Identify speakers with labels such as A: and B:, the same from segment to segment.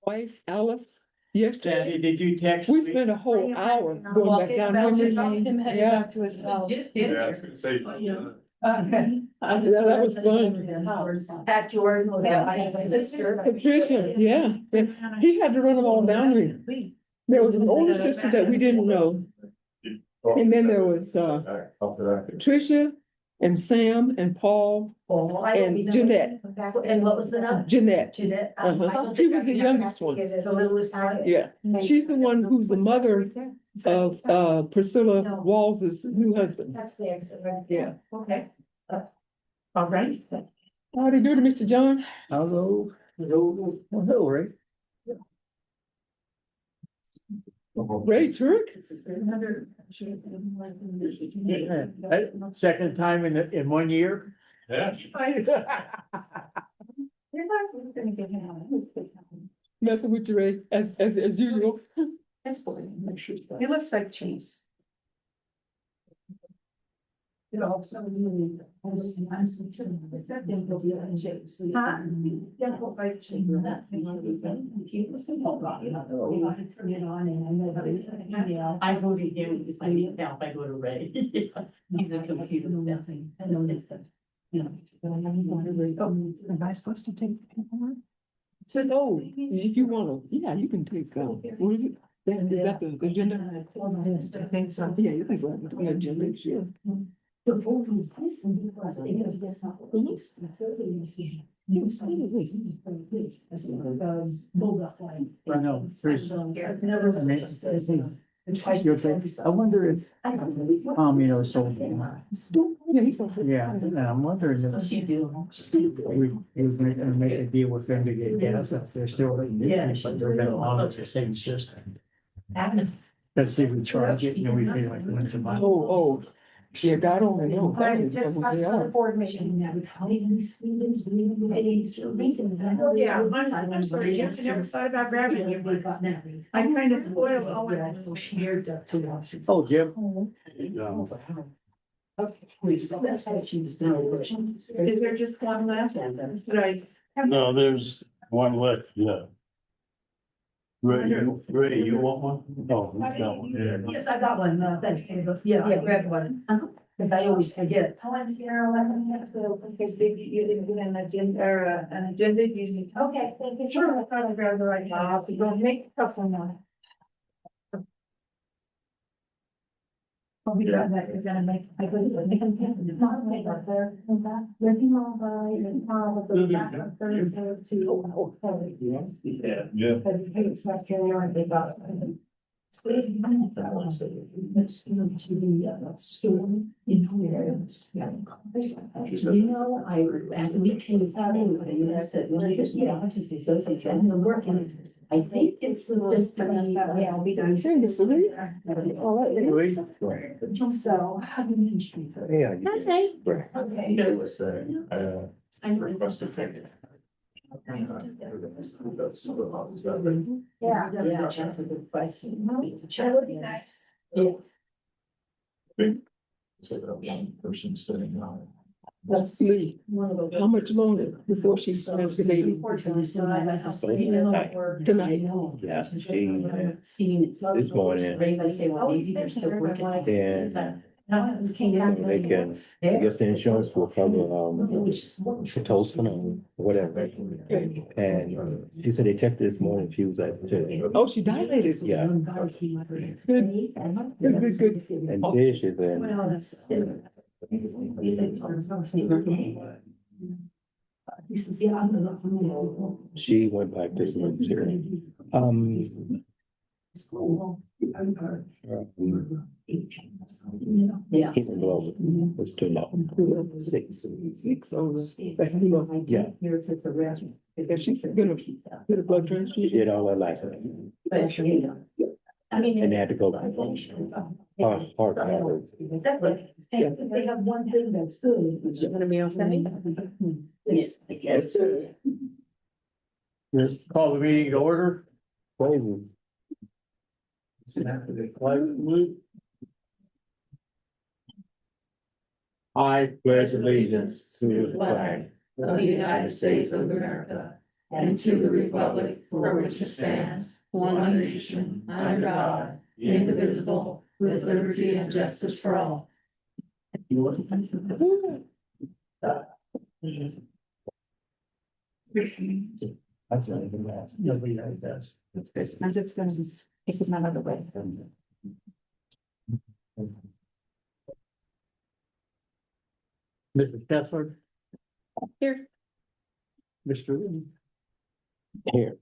A: wife, Alice, yesterday.
B: Sandy, did you text
A: We
B: me?
A: spent a whole hour going back down memory lane. Yeah,
C: to his house.
D: Yeah, I was gonna say.
A: that was fun.
C: Pat Jordan was my sister.
A: Patricia, yeah, and he had to run them all down here. There was an older sister that we didn't know, and then there was, Patricia and Sam and Paul, and Jeanette.
C: And what was the number?
A: Jeanette.
C: Jeanette.
A: She was the youngest one.
C: The littlest one.
A: Yeah, she's the one who's the mother of, Priscilla Walls's new husband.
C: That's the exit, right?
A: Yeah.
C: Okay. All right.
A: How do you do to Mr. John?
B: Hello. Hello, right?
A: Great, Turk.
B: Second time in 1 year?
D: Yeah.
A: Messing with you, Ray, as usual.
C: He looks like cheese.
E: I go to him if I need help, I go to Ray. He's a computer stuff. I know this stuff.
C: Am I supposed to take?
A: So, oh, if you wanna, yeah, you can take, what is it? Is that the agenda?
C: I think so.
A: Yeah, you can go ahead with the agenda, sure.
B: I know, there's, I wonder if, you know, so.
A: Yeah, he's on.
B: Yeah, and I'm wondering if
E: She do.
B: we was gonna make a deal with them to get gas up there still.
E: Yeah.
B: But they're gonna honor the same system. Let's see, we charge it, you know, we pay like once a month.
A: Oh, yeah, God only knows.
C: All right, just watch the board mission. Oh, yeah, I'm sorry, Jim's never thought about grabbing you. I kind of spoiled Owen. So shared to watch.
B: Oh, Jim.
C: That's what she was doing. Is there just one left? Right.
D: No, there's one left, yeah. Ray, you want one? Oh, he's got one, yeah.
C: Yes, I got one, thanks, Caleb. Yeah, I grabbed one, because I always forget. Colin's here, 11, because big, you didn't do an agenda, or an agenda, usually. Okay, thank you. Sure, I thought I grabbed the right one. So go make a couple now. I'll be right back, is gonna make, I go, this is making. Not make up there, working on guys and how the back of Thursday to.
D: Yeah. Yeah.
C: Because it's not carry on, they got. So if you mind that one, so let's go to the store in where. You know, I, as we came out, I said, well, I just, yeah, I just, so and the working. I think it's just, yeah, I'll be doing. So. How do you street?
B: Yeah.
C: Okay.
D: You know, it was, I requested ticket.
C: Yeah, that's a good question. That would be nice. Yeah.
D: Person sitting on
A: Let's see, how much longer before she has the baby?
C: Unfortunately, so I like to say, you know,
A: Tonight.
F: Yeah, she,
C: This
F: morning.
C: I say, well, maybe they're still working.
F: then
C: Came out.
F: they can, I guess the insurance will cover, Pitocin or whatever. And she said they checked this morning, she was at,
A: Oh, she dilated.
F: yeah,
A: Good, good.
F: and dishes and.
C: Well, that's. He says, yeah, I'm gonna.
F: She went back to the military.
C: Yeah.
F: He's in love, was too low.
A: Six over. That's low.
F: Yeah.
A: Is she gonna get a blood
F: She
A: transfusion?
F: did all her life.
C: But, you know, I mean.
F: And they had to go heart matters.
C: Definitely. And they have one thing that's good. It's gonna be on Sunday. Yes.
B: Just call the meeting to order.
F: Crazy.
B: I pledge allegiance to the flag
E: Of the United States of America
C: and to the republic for which it stands, one nation, under God, indivisible, with liberty and justice for all.
B: That's not even that. Nobody knows that.
C: I'm just gonna take it out of the way.
B: Mrs. Kessler,
C: Here.
B: Mr. Lee,
F: Here.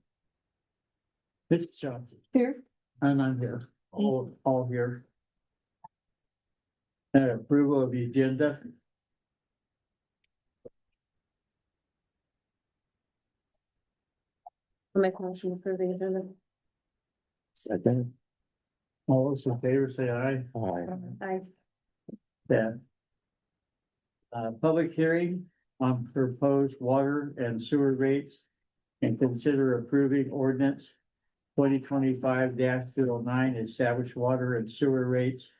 B: Mrs. Johnson,
C: Here.
B: and I'm here, all here. Approval of the agenda.
C: Make a motion for the agenda.
F: Second.
B: All those in favor say aye.
F: Aye.
B: Then. Public hearing on proposed water and sewer rates. And consider approving ordinance 2025-09, establish water and sewer rates.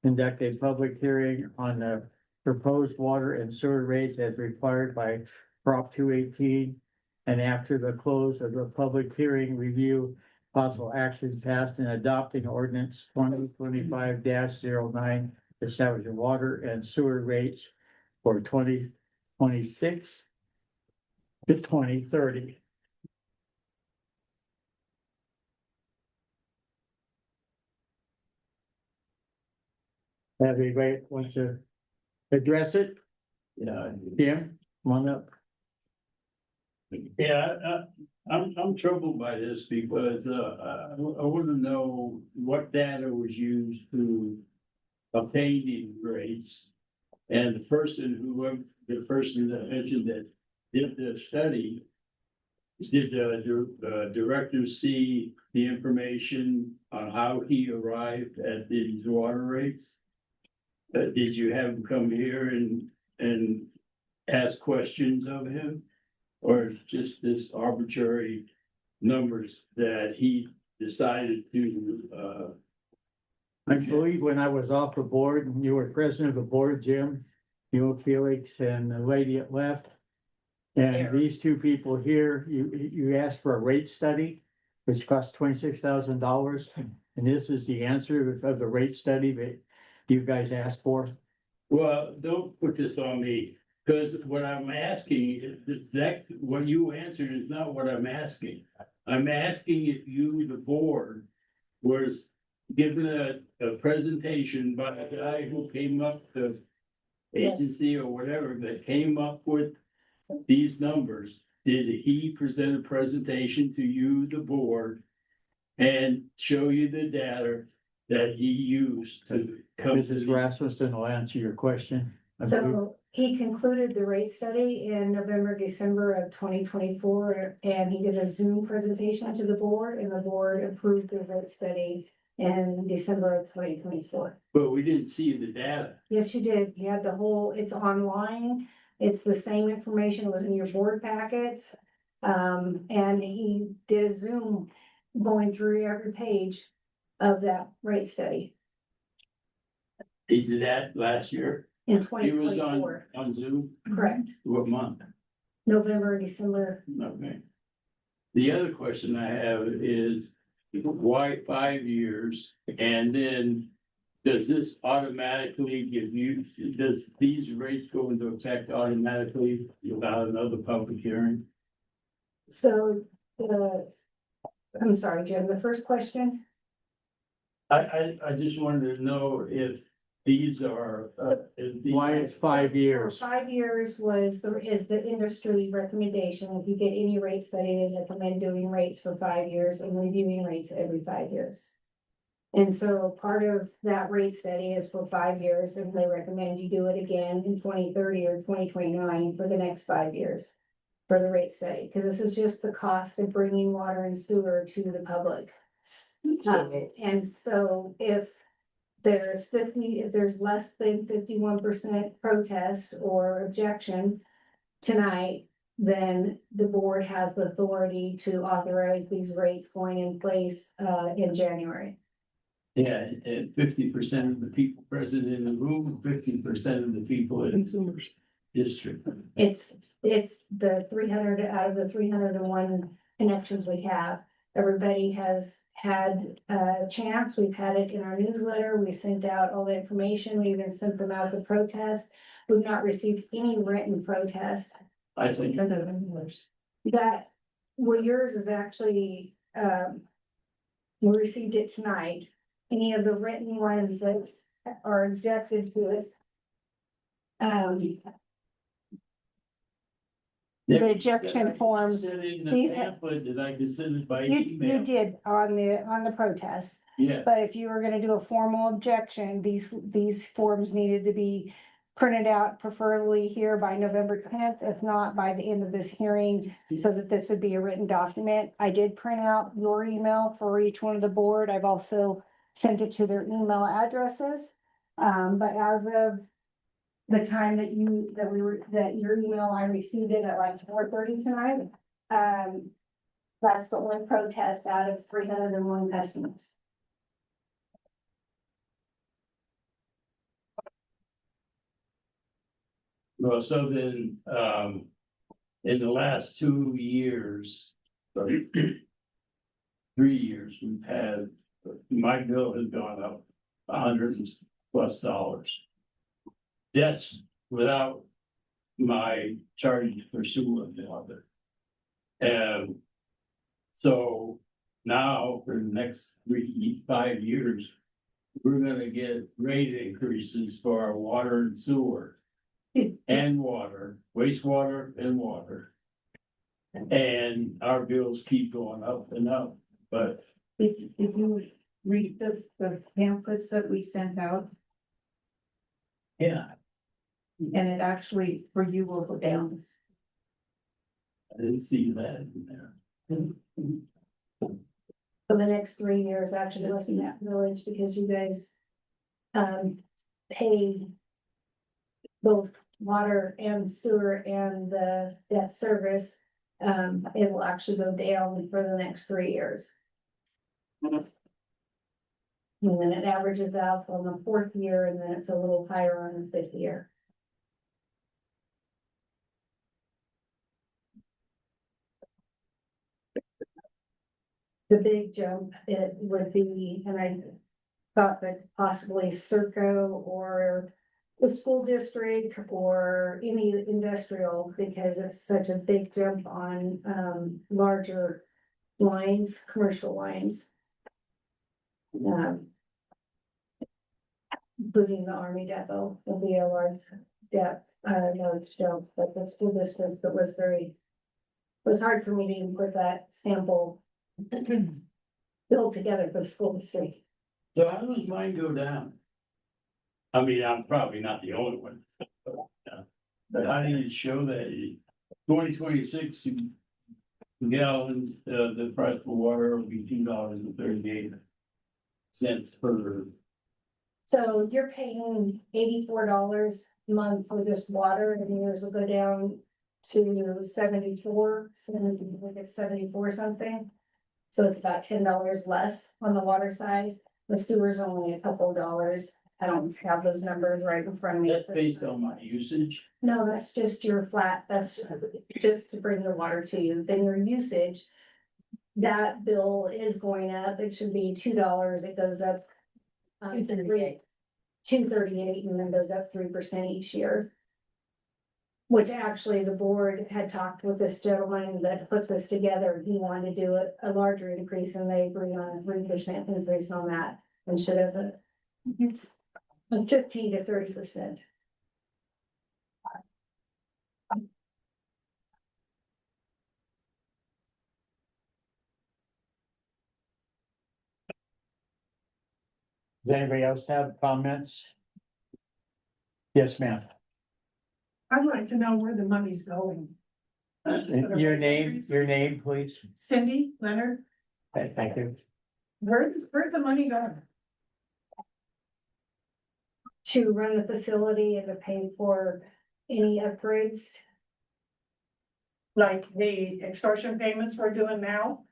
B: Conduct a public hearing on the proposed water and sewer rates as required by Prop 218. And after the close of the public hearing, review possible action passed in adopting ordinance 2025-09, establishing water and sewer rates for 2026 to 2030. Have anybody want to address it?
G: Yeah,
B: Jim, come on up.
G: yeah, I'm troubled by this because, I want to know what data was used to obtain these rates. And the person that mentioned that did the study, did the director see the information on how he arrived at these water rates? Did you have him come here and ask questions of him? Or just this arbitrary numbers that he decided to,
B: I believe when I was off the board, and you were president of the board, Jim, you, Felix, and the lady that left. And these two people here, you asked for a rate study, which cost $26,000. And this is the answer of the rate study that you guys asked for.
G: well, don't put this on me. Because what I'm asking is that what you answered is not what I'm asking. I'm asking if you, the board, was given a presentation by a guy who came up, the agency or whatever, that came up with these numbers. Did he present a presentation to you, the board, and show you the data that he used to come to?
B: Mrs. Rasmussen will answer your question. I believe.
H: So he concluded the rate study in November, December of 2024, and he did a Zoom presentation to the board, and the board approved the rate study in December of 2024.
G: But we didn't see the data.
H: Yes, you did. You had the whole, it's online. It's the same information was in your board packets. And he did a Zoom going through every page of that rate study
G: He did that last year.
H: in
G: He was
H: 2024.
G: on Zoom.
H: Correct.
G: What month?
H: November, December.
G: Okay. The other question I have is why 5 years? And then does this automatically give you, does these rates go into effect automatically without another public hearing?
H: So I'm sorry, Jim, the first question?
G: I just wanted to know if these are,
B: Why it's 5 years.
H: 5 years is the industry recommendation. If you get any rate study, they recommend doing rates for 5 years and reviewing rates every 5 years. And so part of that rate study is for 5 years, and they recommend you do it again in 2030 or 2029 for the next 5 years for the rate study, because this is just the cost of bringing water and sewer to the public. And so if there's less than 51% protest or objection tonight, then the board has the authority to authorize these rates going in place in January.
G: yeah, and 50% of the people present in the room, 50% of the people in.
A: Consumers.
G: district?
H: It's the 300 out of the 301 connections we have. Everybody has had a chance. We've had it in our newsletter. We sent out all the information. We even sent them out the protest. We've not received any written protest.
G: I think,
H: That, well, yours is actually, we received it tonight. Any of the written ones that are objected to it. The ejection forms,
G: Send in the
H: these
G: pamphlet that I can send it by
H: you
G: email.
H: did on the protest.
G: Yeah,
H: But if you were gonna do a formal objection, these forms needed to be printed out preferably here by November 10th, if not by the end of this hearing, so that this would be a written document. I did print out your email for each one of the board. I've also sent it to their email addresses. But as of the time that your email, I received it at like 4:30 tonight. That's the only protest out of 301 customers.
G: well, so then, in the last 2 years, or 3 years, we've had, my bill has gone up $100+ That's without my charges for sewer and water. And so now for the next 5 years, we're gonna get rate increases for our water and sewer. And water, wastewater and water. And our bills keep going up and up, but
C: If you read the pamphlets that we sent out,
G: yeah,
C: and it actually, for you, will go down.
G: I didn't see that in there.
H: For the next 3 years, actually, less than that village, because you guys pay both water and sewer and the debt service. It will actually go down for the next 3 years. And then it averages out on the 4th year, and then it's a little higher on the 5th year. The big jump, it would be, and I thought that possibly Serco or the school district or any industrial, because it's such a big jump on larger lines, commercial lines. Including the Army Depot will be a large jump, but the school district, that was hard for me to even put that sample bill together for the school district.
G: So how does mine go down? I mean, I'm probably not the only one. But how do you show that? 2026 gallon, the price for water will be $2.38 per.
H: So you're paying $84 a month for just water, and yours will go down to 74, so then you look at 74 something. So it's about $10 less on the water side. The sewer's only a couple of dollars. I don't have those numbers right in front of me.
G: That's based on my usage.
H: No, that's just your flat, that's just to bring the water to you. Then your usage, that bill is going up. It should be $2. It goes up. $2.38, and then goes up 3% each year. Which actually the board had talked with this gentleman that put this together. He wanted to do a larger increase, and they agreed on a 3% increase on that, and should have a 15 to 30%.
B: Does anybody else have comments? Yes, ma'am.
I: I'd like to know where the money's going.
B: Your name, please.
I: Cindy Leonard,
B: Okay, thank you.
I: where's the money going?
H: To run the facility and to pay for any upgrades.
I: Like the extortion payments we're doing now?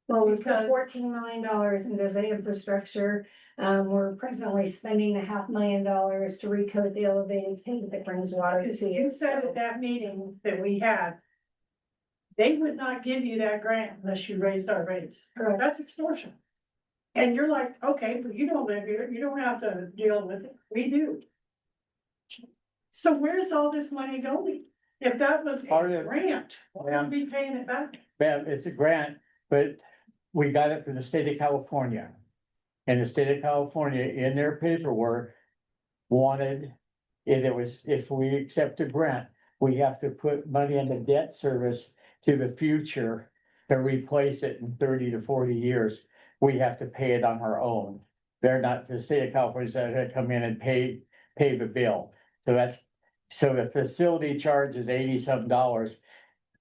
H: Well, we put
I: Because-
H: $14 million into the infrastructure. We're presently spending $500,000 to recode the elevated tank that brings water to you.
I: You said at that meeting that we had, they would not give you that grant unless you raised our rates.
H: Correct.
I: That's extortion. And you're like, okay, but you don't live here, you don't have to deal with it, we do. So where's all this money going? If that was
B: Part
I: a
B: of-
I: grant, why would we be paying it back?
B: Well, it's a grant, but we got it from the state of California. And the state of California, in their paperwork, wanted, if we accept a grant, we have to put money in the debt service to the future to replace it in 30 to 40 years. We have to pay it on our own. They're not, the state of California said to come in and pay the bill. So the facility charge is $80-some.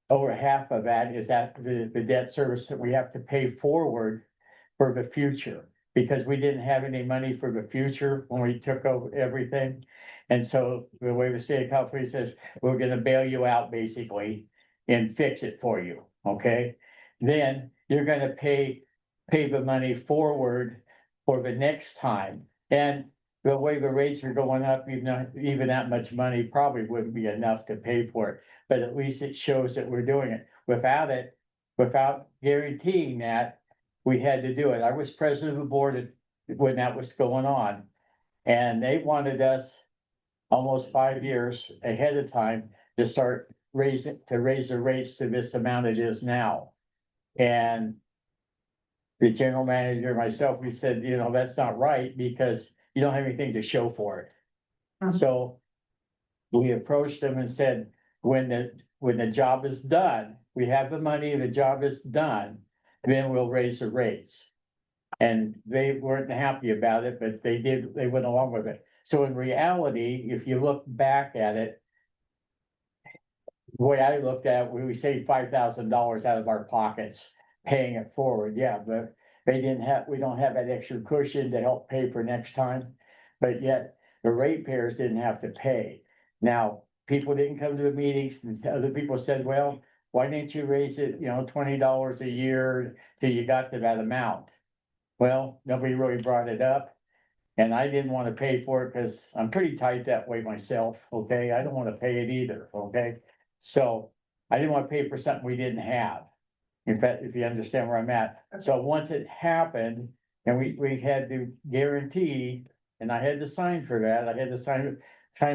B: Over half of that is that the debt service that we have to pay forward for the future. Because we didn't have any money for the future when we took over everything. And so the way the state of California says, we're gonna bail you out basically and fix it for you, okay? Then you're gonna pay the money forward for the next time. And the way the rates are going up, even that much money probably wouldn't be enough to pay for it. But at least it shows that we're doing it. Without guaranteeing that, we had to do it. I was president of the board when that was going on. And they wanted us almost 5 years ahead of time to start raise the rates to this amount it is now. And the general manager, myself, we said, that's not right because you don't have anything to show for it. So we approached them and said, when the job is done, we have the money, the job is done, then we'll raise the rates. And they weren't happy about it, but they went along with it. So in reality, if you look back at it, the way I looked at it, we saved $5,000 out of our pockets paying it forward. Yeah, but we don't have that extra cushion to help pay for next time. But yet the ratepayers didn't have to pay. Now, people didn't come to the meetings and other people said, well, why didn't you raise it, $20 a year till you got to that amount? Well, nobody really brought it up. And I didn't want to pay for it because I'm pretty tight that way myself, okay? I don't want to pay it either, okay? So I didn't want to pay for something we didn't have. In fact, if you understand where I'm at. So once it happened and we had to guarantee, and I had to sign for that, I had to sign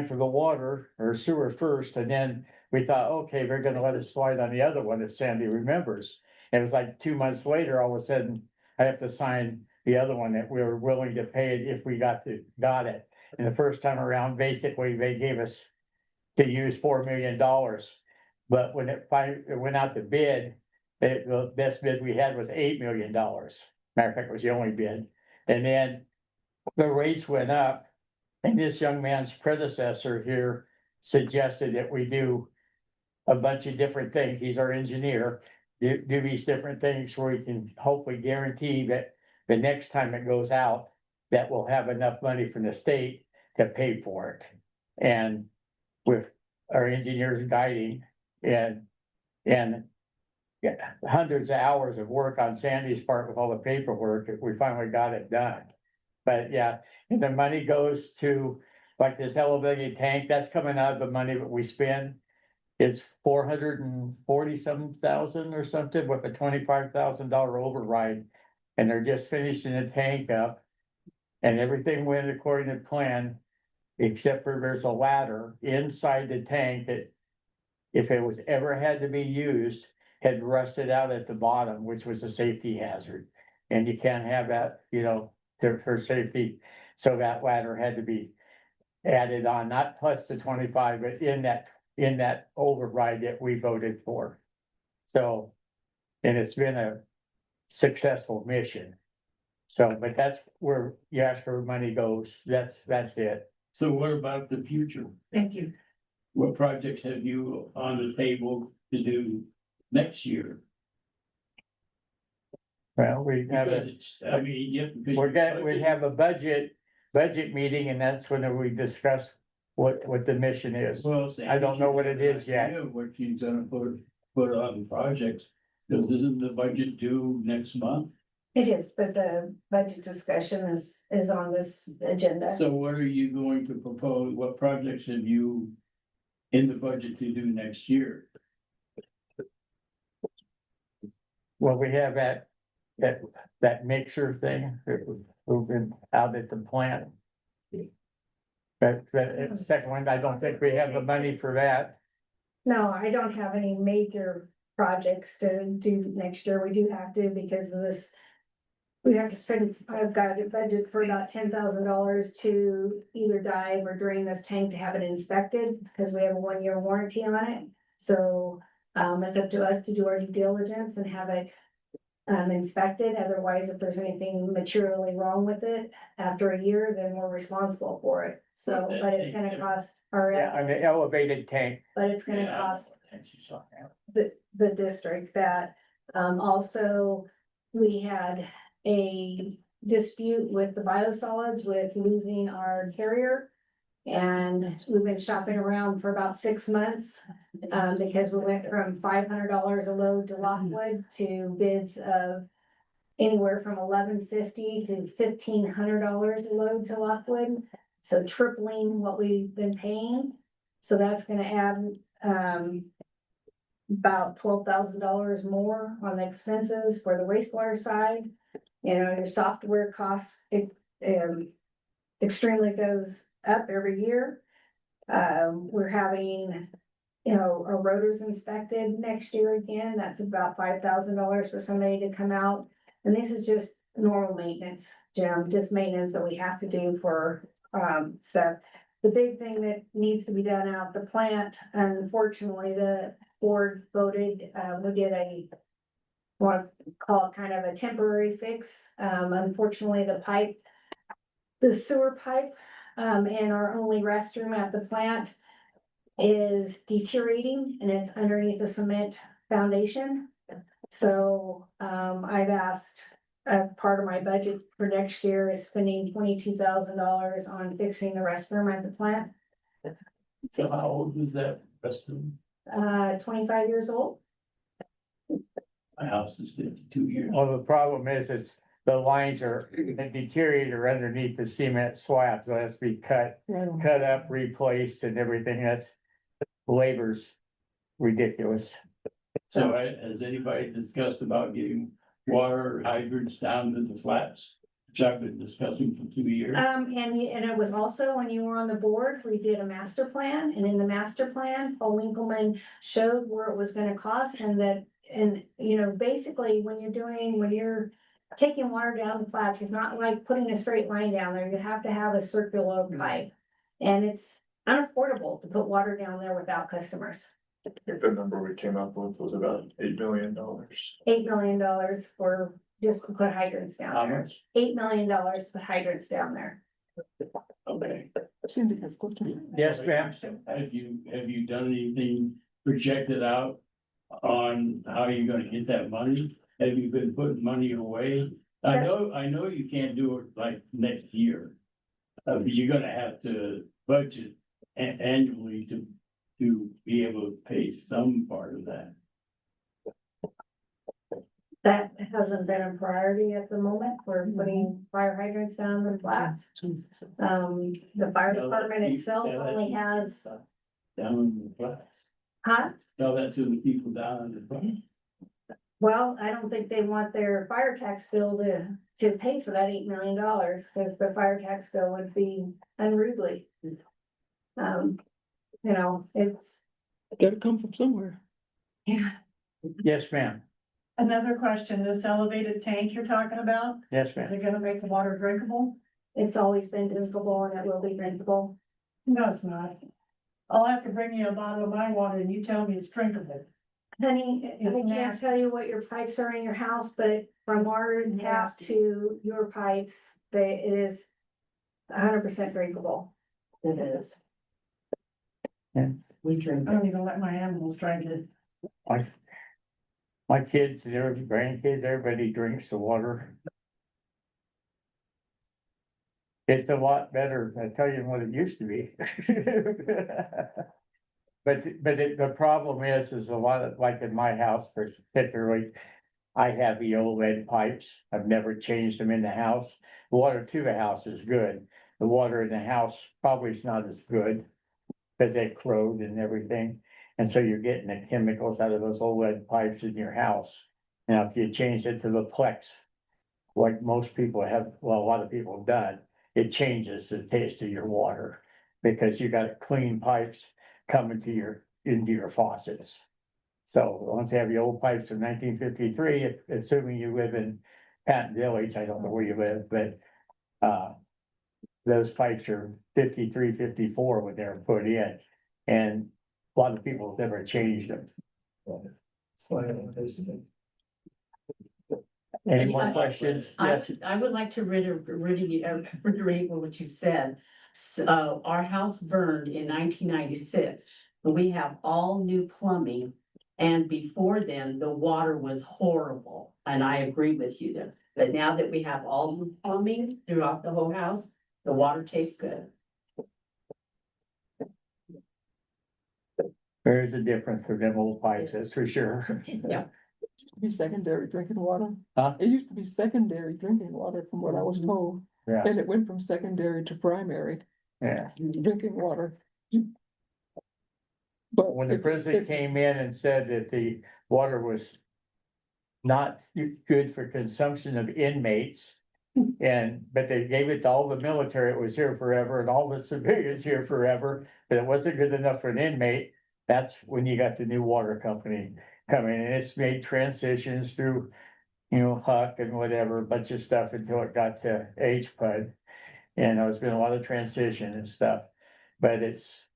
B: for the water or sewer first, and then we thought, okay, they're gonna let us slide on the other one if Sandy remembers. And it was like 2 months later, all of a sudden, I have to sign the other one that we were willing to pay it if we got it. And the first time around, basically, they gave us to use $4 million. But when it went out to bid, the best bid we had was $8 million. Matter of fact, it was the only bid. And then the rates went up. And this young man's predecessor here suggested that we do a bunch of different things. He's our engineer. Do these different things where we can hopefully guarantee that the next time it goes out, that we'll have enough money from the state to pay for it. And with our engineers guiding and hundreds of hours of work on Sandy's part with all the paperwork, we finally got it done. But yeah, and the money goes to like this elevated tank, that's coming out of the money that we spend. It's 440-some thousand or something with a $25,000 override. And they're just finishing the tank up. And everything went according to plan, except for there's a ladder inside the tank that if it was ever had to be used, had rusted out at the bottom, which was a safety hazard. And you can't have that, for safety. So that ladder had to be added on, not plus the 25, but in that override that we voted for. So, and it's been a successful mission. So, but that's where you ask where money goes. That's it.
G: So what about the future?
I: Thank you.
G: What projects have you on the table to do next year?
B: Well, we have
G: Because it's, I mean,
B: we have a budget meeting, and that's when we discuss what the mission is.
G: Well,
B: I don't know what it is yet.
G: What she's gonna put on projects. Because isn't the budget due next month?
H: It is, but the budget discussion is on this agenda.
G: So what are you going to propose? What projects have you in the budget to do next year?
B: Well, we have that mixer thing, that we've been out at the plant. But the second one, I don't think we have the money for that.
H: No, I don't have any major projects to do next year. We do have to because of this. We have to spend, I've got a budget for about $10,000 to either dive or drain this tank to have it inspected, because we have a 1-year warranty on it. So, it's up to us to do our due diligence and have it inspected. Otherwise, if there's anything materially wrong with it after a year, then we're responsible for it. So, but it's gonna cost,
B: Yeah, an elevated tank.
H: but it's gonna cost the district that. Also, we had a dispute with the biosolids with losing our carrier. And we've been shopping around for about 6 months, because we went from $500 a load to Lockwood to bids of anywhere from $1,150 to $1,500 a load to Lockwood. So tripling what we've been paying. So that's gonna add, about $12,000 more on the expenses for the wastewater side. You know, your software costs, extremely goes up every year. We're having, our rotors inspected next year again. That's about $5,000 for somebody to come out. And this is just normal maintenance, Jim, just maintenance that we have to do for, stuff. The big thing that needs to be done out the plant, unfortunately, the board voted, we did want to call it kind of a temporary fix. Unfortunately, the sewer pipe, in our only restroom at the plant is deteriorating, and it's underneath the cement foundation. So, I've asked, part of my budget for next year is spending $22,000 on fixing the restroom at the plant.
G: So how old is that restroom?
H: 25 years old.
G: My house is 52 years.
B: Well, the problem is the lines are deteriorated underneath the cement slab, so it has to be cut up, replaced and everything. That's labor's ridiculous.
G: So has anybody discussed about getting water hydrants down to the flats? Which I've been discussing for 2 years.
H: And it was also when you were on the board, we did a master plan, and in the master plan, Paul Winkleman showed where it was gonna cost and that, and, basically, when you're taking water down the flats, it's not like putting a straight line down there. You have to have a circular pipe. And it's unaffordable to put water down there without customers.
D: I think the number we came up with was about $8 million.
H: $8 million for just to put hydrants down
G: How
H: there.
G: much?
H: $8 million to put hydrants down there.
G: Okay.
A: Cindy has a question.
B: Yes, ma'am.
G: Have you done anything projected out on how you're gonna get that money? Have you been putting money away? I know you can't do it like next year. But you're gonna have to budget annually to be able to pay some part of that.
H: That hasn't been a priority at the moment. We're putting fire hydrants down the flats. The fire department itself only has,
G: Down in the flats.
H: huh?
G: Tell that to the people down in the flats.
H: Well, I don't think they want their fire tax bill to pay for that $8 million, because the fire tax bill would be unruly. It's,
A: Gotta come from somewhere.
H: yeah,
B: Yes, ma'am.
I: Another question, this elevated tank you're talking about,
B: Yes,
I: is
B: ma'am.
I: it gonna make the water drinkable?
H: it's always been drinkable and it will be drinkable.
I: No, it's not. I'll have to bring you a bottle of my water and you tell me it's drinkable.
H: Honey, I
I: It's
H: can't
I: nasty.
H: tell you what your pipes are in your house, but from our tap
I: Nasty.
H: to your pipes, it is 100% drinkable.
C: It is.
B: Yes.
C: We drink
I: I don't even let my animals drink it.
B: My kids, their grandkids, everybody drinks the water. It's a lot better, I tell you, than what it used to be. But the problem is a lot of, like in my house particularly, I have the old lead pipes. I've never changed them in the house. The water to the house is good. The water in the house probably is not as good. Cause they corrode and everything. And so you're getting the chemicals out of those old lead pipes in your house. Now, if you change it to the Plex, like most people have, well, a lot of people have done, it changes the taste of your water. Because you got clean pipes coming to into your faucets. So once you have your old pipes from 1953, assuming you live in Patton Village, I don't know where you live, but. Those pipes are 53, 54 when they were put in, and a lot of people have never changed them. Any more questions? Yes,
E: I would like to reiterate what you said. Our house burned in 1996, and we have all new plumbing. And before then, the water was horrible, and I agree with you there. But now that we have all new plumbing throughout the whole house, the water tastes good.
B: there is a difference for them old pipes, that's for sure.
E: Yeah.
A: Be secondary drinking water.
B: Huh?
A: It used to be secondary drinking water from what I was told,
B: Yeah,
A: and it went from secondary to primary
B: yeah.
A: drinking water. But
B: When the
A: if-
B: president
A: if-
B: came in and said that the water was not good for consumption of inmates. But they gave it to all the military, it was here forever, and all the civilians here forever, but it wasn't good enough for an inmate. That's when you got the new water company coming, and it's made transitions through, Huck and whatever, a bunch of stuff until it got to HPUD. And there's been a lot of transition and stuff, but it's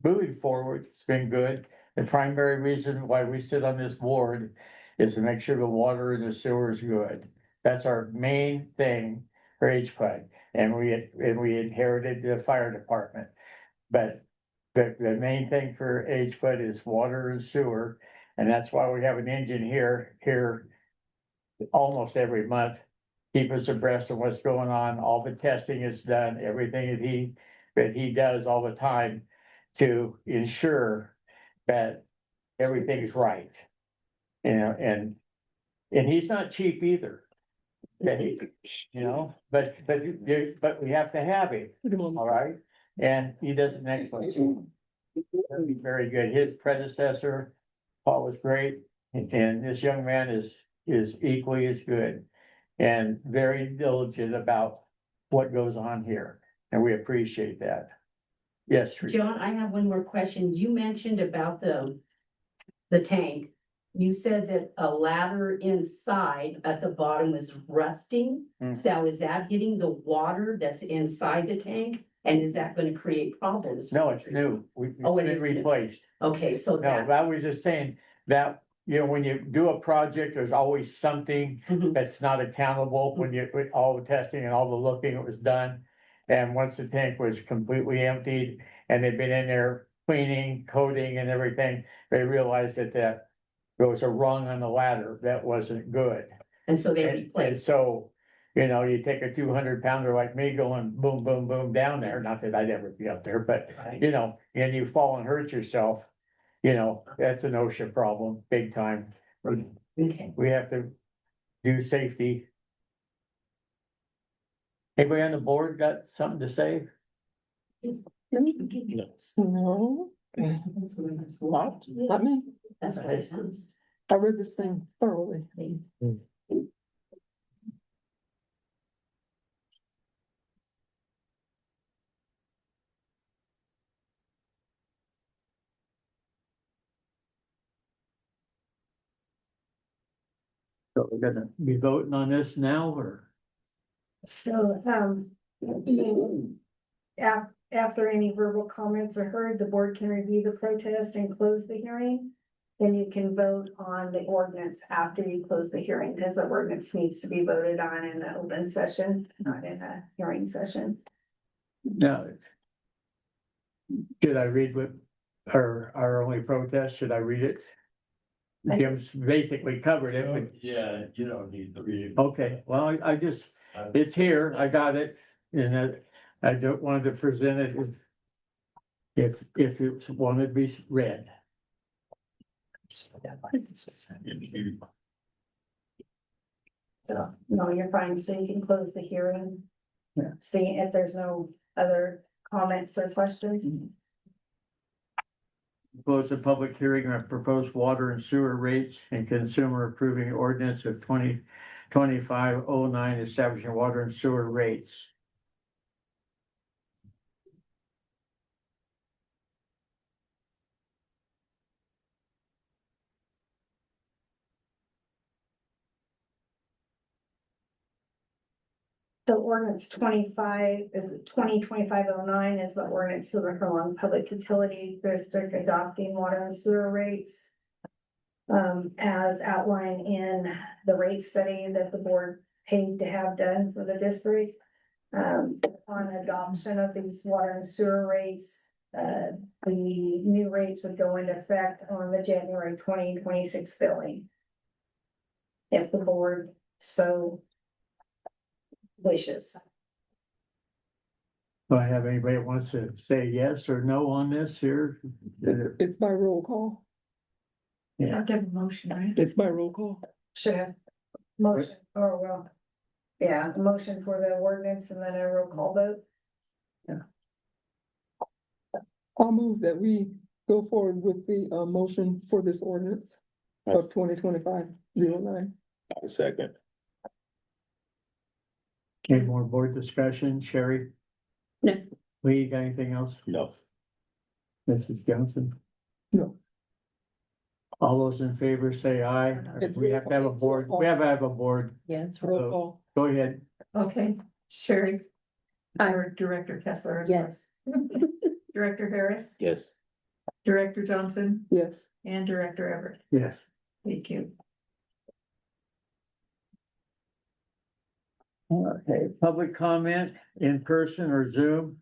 B: moving forward, it's been good. The primary reason why we sit on this board is to make sure the water in the sewer is good. That's our main thing for HPUD, and we inherited the fire department. But the main thing for HPUD is water and sewer, and that's why we have an engine here almost every month. Keep us abreast of what's going on, all the testing is done, everything that he does all the time to ensure that everything's right. And he's not cheap either. Okay, but we have to have him, all right? And he does an excellent job. That'd be very good. His predecessor, Paul, was great, and this young man is equally as good and very diligent about what goes on here, and we appreciate that. Yes, Teresa.
E: John, I have one more question. You mentioned about the tank. You said that a ladder inside at the bottom was rusting. So is that hitting the water that's inside the tank? And is that gonna create problems?
B: No, it's new. It's
E: Oh, it
B: been
E: is new.
B: replaced.
E: Okay, so
B: No, I was just saying that, when you do a project, there's always something
E: Mhm.
B: that's not accountable when with all the testing and all the looking that was done. And once the tank was completely emptied and they've been in there cleaning, coating and everything, they realized that there was a rung on the ladder that wasn't good.
E: And so they
B: And
E: replaced.
B: so, you take a 200-pounder like me going boom, boom, boom down there, not that I'd ever be up there, but
E: Right.
B: and you fall and hurt yourself, that's an OSHA problem, big time.
E: Okay.
B: We have to do safety. Anybody on the board got something to say?
A: No, what? Not me.
E: That's what I sensed.
A: I read this thing thoroughly.
B: So we're gonna be voting on this now, or?
H: So, after any verbal comments are heard, the board can review the protest and close the hearing. Then you can vote on the ordinance after you close the hearing, because the ordinance needs to be voted on in the open session, not in a hearing session.
B: No. Should I read what, our only protest, should I read it? Jim's basically covered it, but
G: Yeah, you don't need to read it.
B: okay, well, I just, it's here, I got it, and I don't want to present it if it's wanted to be read.
H: So, no, you're fine, so you can close the hearing.
B: Yeah.
H: See if there's no other comments or questions.
B: Close the public hearing on proposed water and sewer rates and consumer approving ordinance of 2025-09 establishing water and sewer rates.
H: So ordinance 25 is 2025-09 is the ordinance of the Herlong Public Utility District adopting water and sewer rates. As outlined in the rate study that the board paid to have done for the district. On adoption of these water and sewer rates, the new rates would go into effect on the January 2026 billing. If the board so wishes.
B: Do I have anybody that wants to say yes or no on this here?
A: It's by roll call.
B: Yeah.
I: Have to have a motion, right?
A: It's by roll call.
H: Should have motion, or well, yeah, a motion for the ordinance and then a roll call vote.
A: I'll move that we go forward with the motion for this ordinance of 2025-09.
F: Second.
B: Any more board discussion, Sherry?
E: No.
B: Lee, got anything else?
F: No.
B: Mrs. Johnson?
A: No.
B: All those in favor say aye.
A: It's
B: We have to have a board, we have to have a board.
E: Yeah, it's
A: Roll call.
B: Go ahead.
I: Okay, Sherry. Or Director Kessler.
E: Yes.
I: Director Harris,
F: Yes.
I: Director Johnson,
A: Yes.
I: and Director Everett.
B: Yes.
I: Thank you.
B: Okay, public comment in person or Zoom,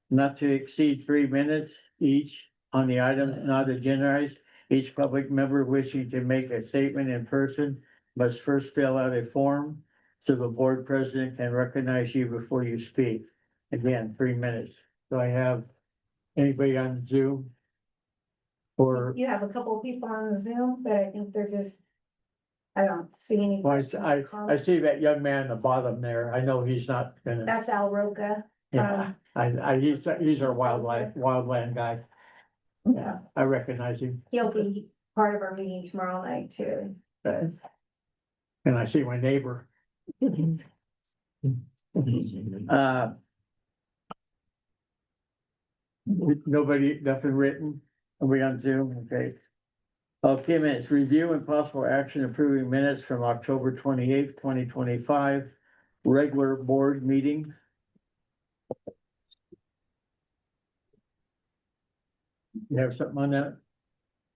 B: not to exceed 3 minutes each on the item not agendized. Each public member wishing to make a statement in person must first fill out a form so the board president can recognize you before you speak. Again, 3 minutes. Do I have anybody on Zoom? Or,
H: You have a couple of people on Zoom, but I think they're just. I don't see any
B: well,
H: questions. or
B: I
H: comments.
B: see that young man at the bottom there. I know he's not gonna,
H: That's Al Roca.
B: yeah, he's our wildland guy. Yeah, I recognize him.
H: He'll be part of our meeting tomorrow night too.
B: And I see my neighbor. Nobody, nothing written. Are we on Zoom? Okay. Okay, minutes, review and possible action approving minutes from October 28th, 2025, regular board meeting. You have something on that?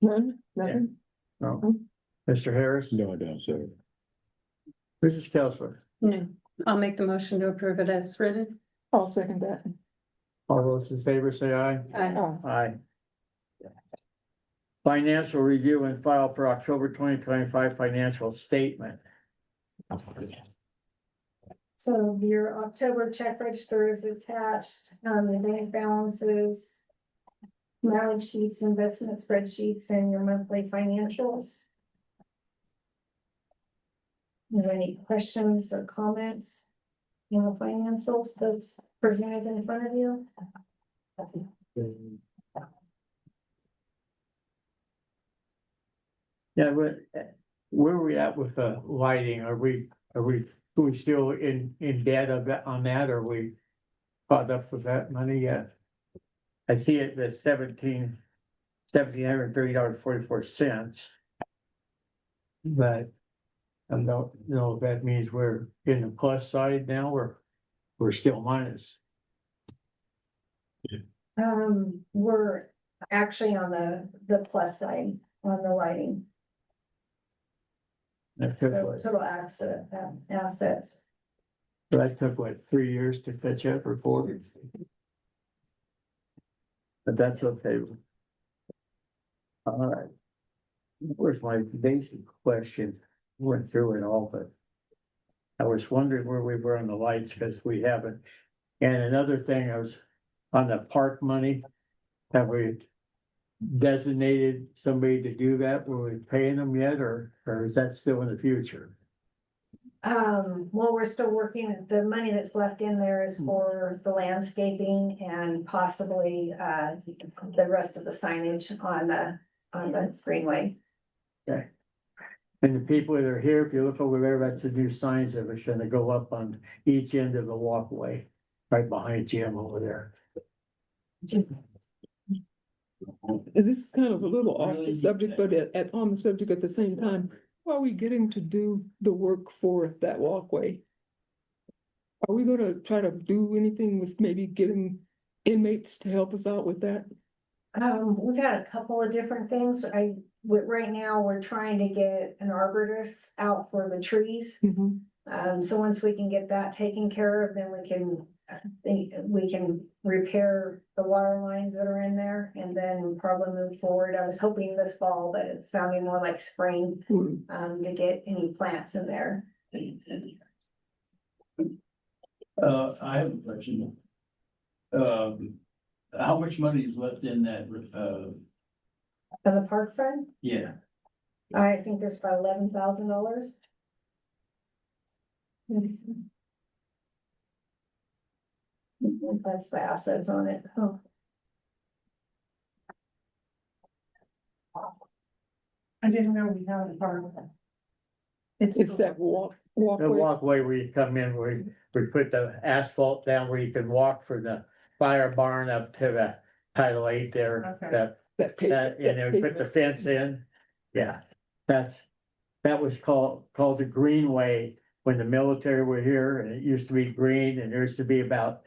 A: None, nothing.
B: No. Mr. Harris?
F: No, I don't, sir.
B: Mrs. Kelsler?
E: No, I'll make the motion to approve it as written.
A: I'll second that.
B: All those in favor say aye.
A: Aye.
B: Aye. Financial review and file for October 2025 financial statement.
H: So your October check register is attached, the bank balances. Mileage sheets, investment spreadsheets, and your monthly financials. Are there any questions or comments? In the financials that's presented in front of you?
B: Yeah, where are we at with the lighting? Are we still in debt on that? Are we caught up with that money yet? I see it, the $1,730.44. But I don't know if that means we're in the plus side now, or we're still minus.
H: We're actually on the plus side on the lighting,
B: That took what,
H: total assets.
B: that took what, 3 years to catch up or 4? But that's okay. All right. Where's my basic question? Went through it all, but I was wondering where we were on the lights because we haven't. And another thing, I was on the park money. Have we designated somebody to do that? Were we paying them yet, or is that still in the future?
H: Well, we're still working, the money that's left in there is for the landscaping and possibly, the rest of the signage on the greenway.
B: And the people that are here, if you look over there, that's the new signs that are gonna go up on each end of the walkway, right behind Jim over there.
A: This is kind of a little off the subject, but on the subject at the same time. How are we getting to do the work for that walkway? Are we gonna try to do anything with maybe getting inmates to help us out with that?
H: We've had a couple of different things. Right now, we're trying to get an arborist out for the trees. So once we can get that taken care of, then we can repair the water lines that are in there and then probably move forward. I was hoping this fall, but it's sounding more like spring, to get any plants in there.
G: I have a question. How much money is left in that,
H: For the park fund,
G: yeah,
H: I think there's about $11,000. That's the assets on it. Oh,
I: I didn't know we had a part of it.
A: It's that
B: The
A: walkway.
B: walkway where you come in, where we put the asphalt down where you can walk from the fire barn up to the Title 8 there.
I: Okay.
B: That, and then we put the fence in. Yeah, that was called the Greenway when the military were here, and it used to be green, and there used to be about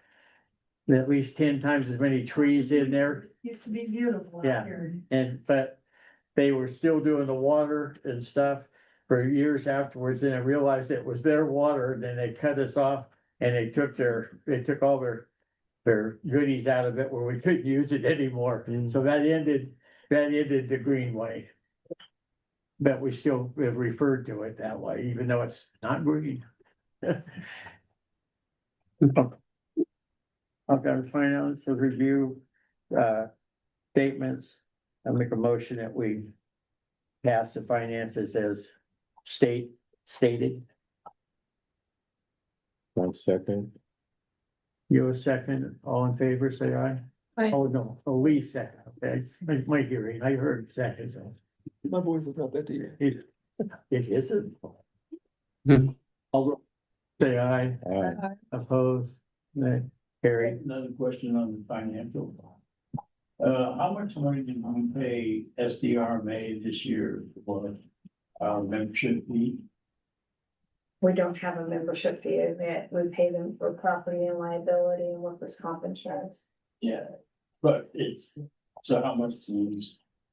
B: at least 10 times as many trees in there.
I: Used to be beautiful
B: Yeah.
I: out here.
B: But they were still doing the water and stuff for years afterwards, and I realized it was their water, and then they cut us off. And they took all their goodies out of it where we couldn't use it anymore. So that ended the Greenway. But we still have referred to it that way, even though it's not green. I've got to finance the review, statements. I make a motion that we pass the finances as stated.
F: 1 second.
B: You a second, all in favor, say aye.
H: Aye.
B: Oh, no, Lee second, okay, my hearing, I heard second, so.
A: My voice is not that deep.
B: It isn't. All say aye, opposed, nay, carried.
G: another question on the financial. How much money did we pay SDRMA this year for our membership fee?
H: We don't have a membership fee yet. We pay them for property and liability and workers' comp insurance.
G: Yeah, but so how much do we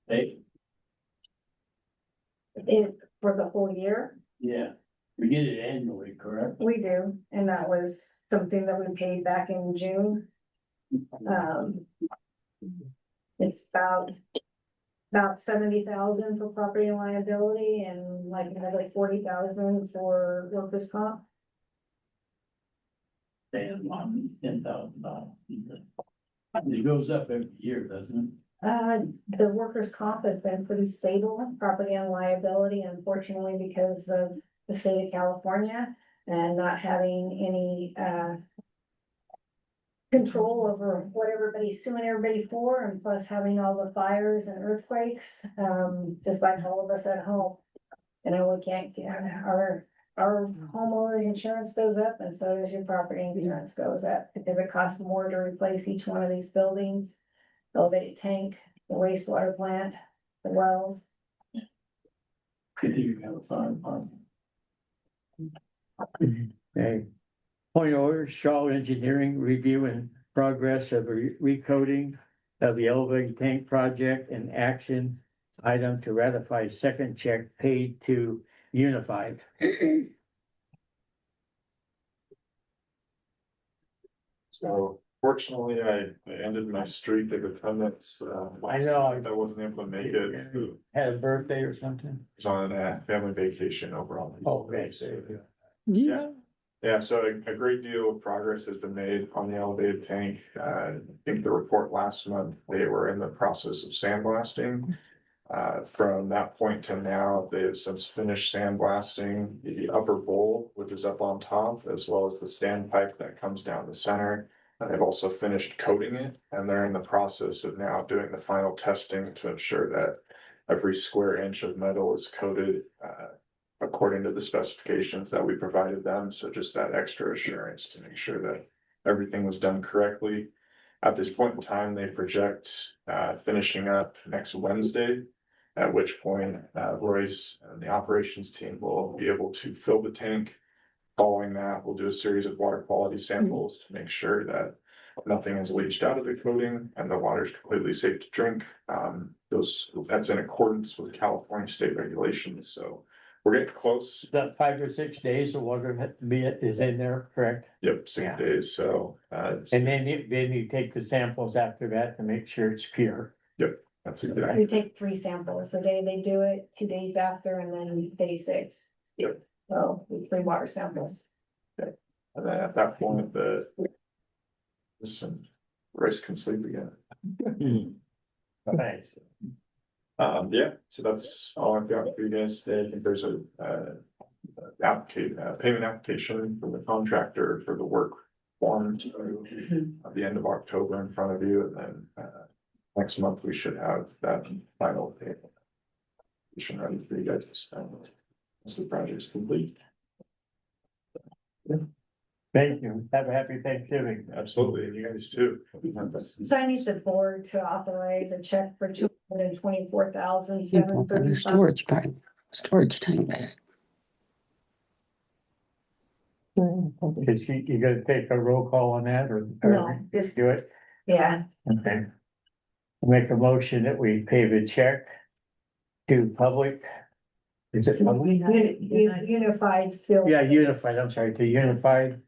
G: pay?
H: For the whole year,
G: Yeah, we get it annually, correct?
H: we do, and that was something that we paid back in June. It's about 70,000 for property and liability and like another 40,000 for workers' comp.
G: Damn, $10,000. It goes up every year, doesn't
H: The workers' comp has been pretty stable, property and liability, unfortunately, because of the state of California and not having any, control over what everybody's suing everybody for, and plus having all the fires and earthquakes, just like all of us at home. You know, we can't get our homeowner's insurance goes up, and so does your property insurance goes up, because it costs more to replace each one of these buildings. Elevated tank, the wastewater plant, the wells.
G: it? Did you have a fire department?
B: Okay. Point order, Shaw Engineering review and progress of recoding of the elevated tank project and action item to ratify second check paid to Unified.
D: So fortunately, I ended my streak of attendance.
B: I know.
D: I wasn't able to make it.
B: Had a birthday or something?
D: Was on a family vacation over on.
B: Okay.
A: Yeah,
D: Yeah, so a great deal of progress has been made on the elevated tank. I think the report last month, they were in the process of sandblasting. From that point to now, they have since finished sandblasting the upper bowl, which is up on top, as well as the standpipe that comes down the center. And they've also finished coating it, and they're in the process of now doing the final testing to ensure that every square inch of metal is coated, according to the specifications that we provided them. So just that extra assurance to make sure that everything was done correctly. At this point in time, they project finishing up next Wednesday, at which point Royce and the operations team will be able to fill the tank. Following that, we'll do a series of water quality samples to make sure that nothing is leached out of the coating and the water is completely safe to drink. That's in accordance with California state regulations, so we're getting close.
B: Is that 5 or 6 days of water is in there, correct?
D: Yep, 6 days, so.
B: And then you take the samples after that to make sure it's pure.
D: That's exactly.
H: We take 3 samples, the day they do it, 2 days after, and then day 6.
D: Yep.
H: So, 3 water samples.
D: And then at that point, Royce can sleep again.
B: Thanks.
D: Yeah, so that's all I've got for you guys today. I think there's a payment application from the contractor for the work form at the end of October in front of you, and then next month we should have that final payment ready for you guys to spend once the project's complete.
B: Thank you. Have a happy Thanksgiving.
D: Absolutely, and you guys too.
H: So I need the board to authorize a check for $224,735.
J: Storage tank.
B: Is you gonna take a roll call on that or?
H: No, just-
B: Do it?
H: Yeah,
B: Okay. Make a motion that we pay the check to public. Is it public?
H: unified field.
B: Yeah, Unified, I'm sorry, to Unified.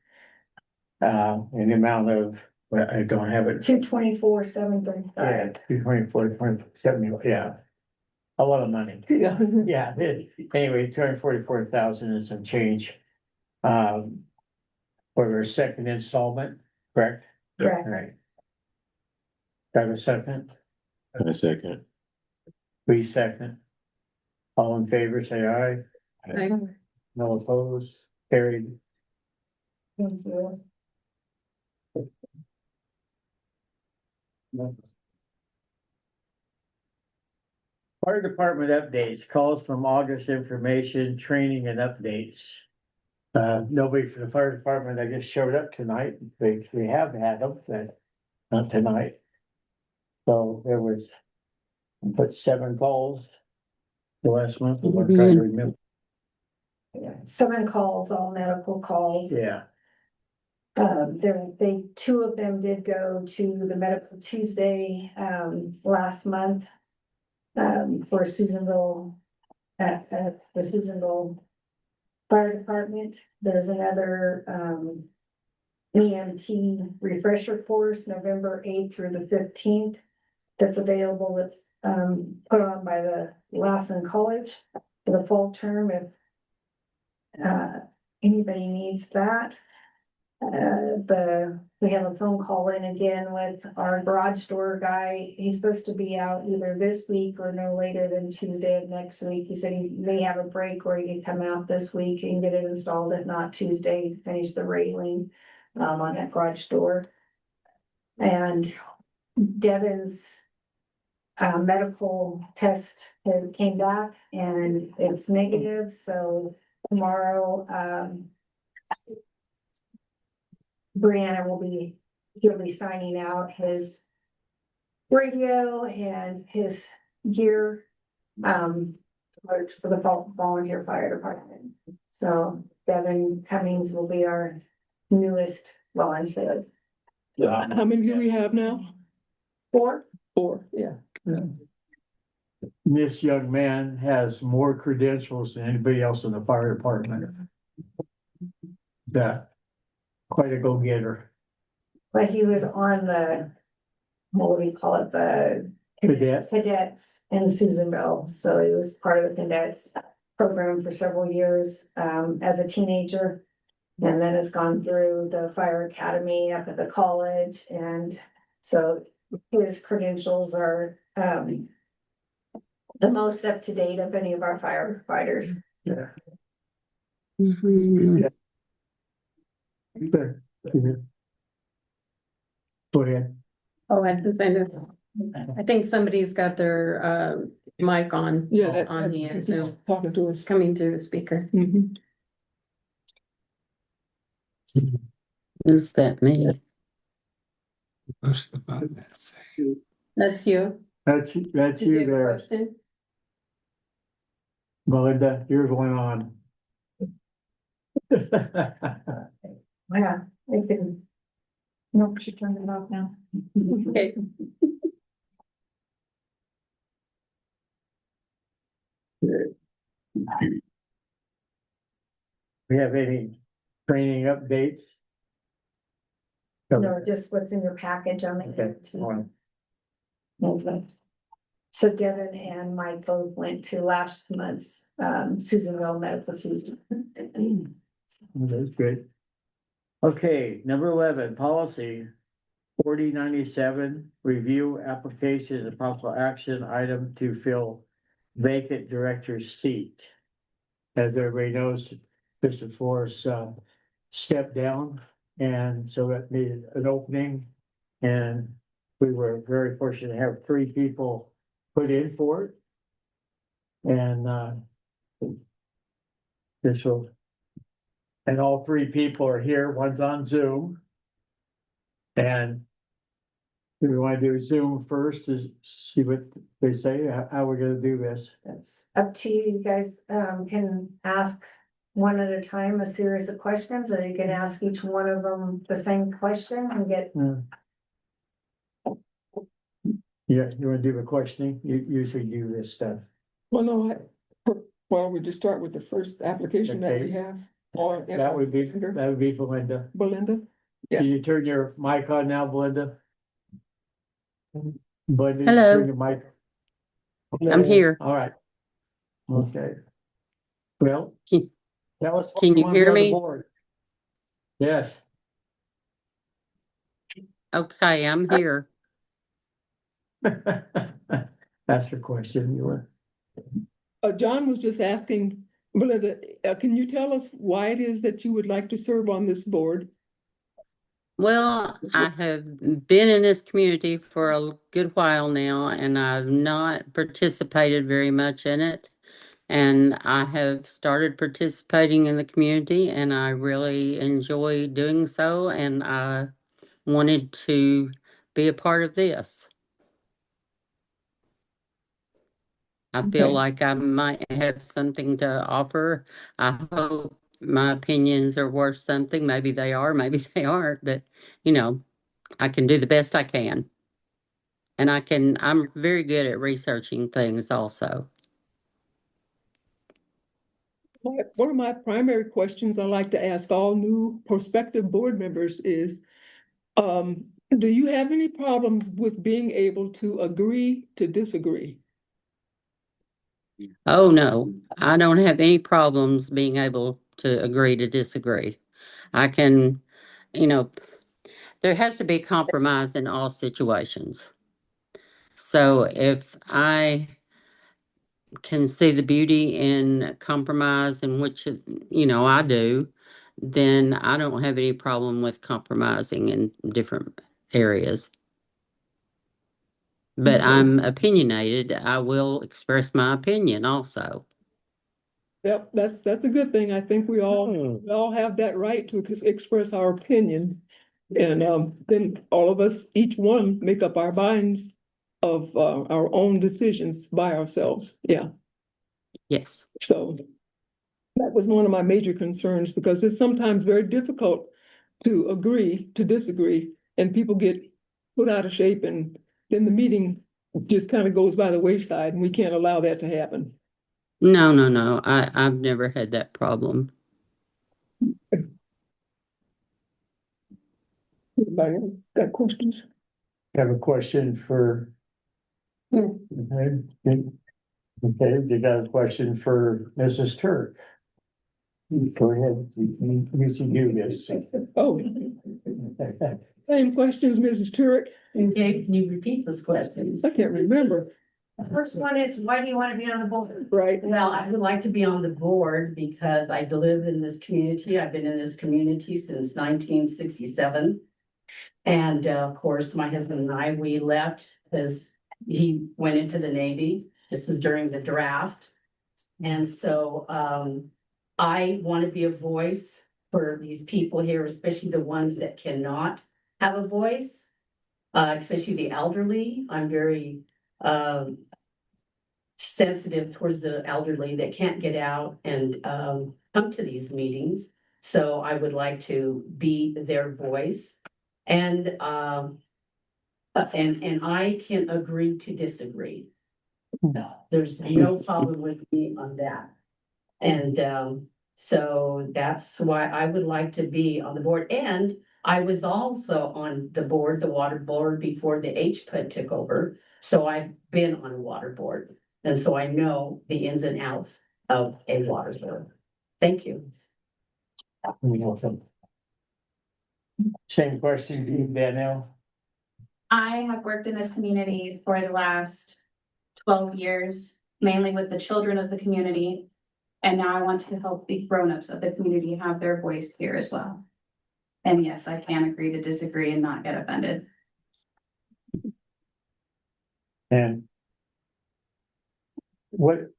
B: In the amount of, well, I don't have it.
H: 224,735.
B: Yeah, 224, 270, yeah. A lot of money.
A: Yeah.
B: Yeah, anyway, 244,000 and some change. For our second installment, correct?
H: Correct.
B: All right. Do I have a second?
F: A second.
B: Please second. All in favor, say aye. No opposed, carried.
H: Thank you.
B: Fire department updates, calls from August information, training and updates. Nobody from the fire department, I guess, showed up tonight. We have had them, but not tonight. So there was, put 7 calls the last month. I'm trying to remember.
H: Yeah, 7 calls, all medical calls.
B: Yeah,
H: They 2 of them did go to the Medical Tuesday, last month. For Susanville, at the Susanville Fire Department. There's another, EMT refresher course, November 8th through the 15th. That's available, that's, put on by the Lassen College for the fall term if anybody needs that. We have a phone call in again with our garage door guy. He's supposed to be out either this week or no later than Tuesday of next week. He said he may have a break where he can come out this week and get it installed, if not Tuesday, finish the railing on that garage door. And Devin's medical test came back and it's negative, so tomorrow, Brianna he'll be signing out his radio and his gear, for the volunteer fire department. So Devin Cummings will be our newest volunteer.
A: How many do we have now?
H: 4.
A: 4, yeah.
B: this young man has more credentials than anybody else in the fire department. That, quite a go-getter.
H: But he was on the, what do we call it, the cadets in Susanville, so he was part of the cadets program for several years, as a teenager. And then it's gone through the fire academy up at the college, and so his credentials are, the most up to date of any of our firefighters.
B: Yeah.
J: Mhm.
B: Good. Go ahead.
K: Oh, I think somebody's got their mic on.
A: Yeah, that,
K: On the end, so
A: talking to
K: it's
A: us.
K: coming through the speaker.
A: Mhm.
J: Is that me?
L: Push the button and say.
K: That's you.
B: That's
K: Did
B: you
K: have a
B: there,
K: question?
B: Melinda, you're going on.
H: Yeah, I can. Nope, she turned it off now.
K: Okay.
B: We have any training updates?
H: No, just what's in your package on
B: Okay,
H: the.
B: on.
H: Movement. So Devin and Mike both went to last month's Susanville Medical Tuesday.
B: That's good. Okay, number 11, policy 4097, review application and possible action item to fill vacant director's seat. As everybody knows, Mr. Flores stepped down, and so that needed an opening. And we were very fortunate to have 3 people put in for it. And this will, and all 3 people are here, one's on Zoom. And do we want to do Zoom first to see what they say, how we're gonna do this?
H: That's up to you. You guys can ask one at a time a series of questions, or you can ask each one of them the same question and get.
B: Yeah, you wanna do the questioning? You usually do this stuff.
A: Well, no, well, we just start with the first application that we
B: Okay.
A: have. Or
B: That would be Belinda.
A: Belinda. Yeah.
B: Can you turn your mic on now, Belinda? Belinda,
J: Hello.
B: turn your mic.
J: I'm here.
B: All right. Okay. Well,
J: Can-
B: tell us. what
J: can you
B: want to
J: hear
B: be on the
J: me?
B: board. Yes.
J: Okay, I'm here.
B: That's the question you were.
A: John was just asking, Belinda, can you tell us why it is that you would like to serve on this board?
J: Well, I have been in this community for a good while now, and I've not participated very much in it. And I have started participating in the community, and I really enjoy doing so, and I wanted to be a part of this. I feel
A: Okay.
J: like I might have something to offer. I hope my opinions are worth something. Maybe they are, maybe they aren't, but I can do the best I can. And I'm very good at researching things also.
A: One of my primary questions I like to ask all new prospective board members is, do you have any problems with being able to agree to disagree?
J: Oh, no, I don't have any problems being able to agree to disagree. I can, you know, there has to be compromise in all situations. So if I can see the beauty in compromise, in which, I do, then I don't have any problem with compromising in different areas. But
A: Okay.
J: I'm opinionated. I will express my opinion also.
A: Yep, that's a good thing. I think we all have that right to express our opinion. And then all of us, each one, make up our minds of our own decisions by ourselves. Yeah.
J: Yes.
A: So that was one of my major concerns, because it's sometimes very difficult to agree to disagree, and people get put out of shape, and then the meeting just kind of goes by the wayside, and we can't allow that to happen.
J: No, no, no. I've never had that problem.
A: Anybody else got questions?
B: Have a question for. Okay, you got a question for Mrs. Turk. Go ahead, you should do this.
A: Oh, same questions, Mrs. Turek.
E: Okay, can you repeat those questions?
A: I can't remember,
H: First one is, why do you want to be on the board?
A: right?
E: Well, I would like to be on the board because I live in this community. I've been in this community since 1967. And of course, my husband and I, we left because he went into the Navy. This was during the draft. And so I want to be a voice for these people here, especially the ones that cannot have a voice, especially the elderly. I'm very sensitive towards the elderly that can't get out and come to these meetings. So I would like to be their voice. And I can agree to disagree. No, there's no problem with me on that. And so that's why I would like to be on the board. And I was also on the board, the water board, before the HPUD took over. So I've been on a water board. And so I know the ins and outs of a water board. Thank you.
B: Same question to you, Danielle.
M: I have worked in this community for the last 12 years, mainly with the children of the community. And now I want to help the grown-ups of the community have their voice here as well. And yes, I can agree to disagree and not get offended.
B: And what,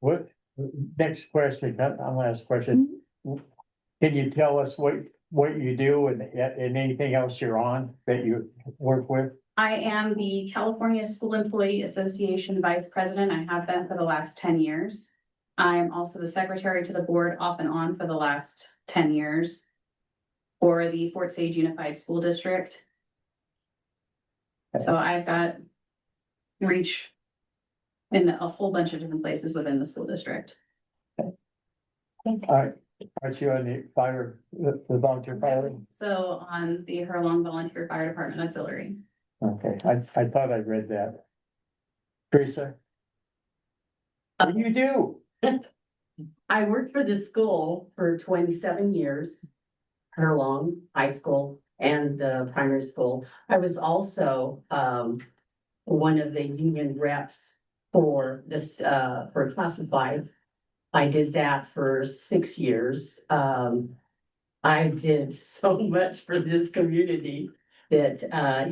B: next question, last question. Can you tell us what you do and anything else you're on that you work with?
M: I am the California School Employee Association Vice President. I have been for the last 10 years. I am also the secretary to the board off and on for the last 10 years for the Fort Sage Unified School District. So I've got reach in a whole bunch of different places within the school district.
B: Aren't you on the fire, the volunteer fire?
M: So on the Herlong Volunteer Fire Department Auxiliary.
B: Okay, I thought I read that. Teresa? What do you do?
E: I worked for this school for 27 years, Herlong High School and the primary school. I was also one of the union reps for this for classified. I did that for 6 years. I did so much for this community that I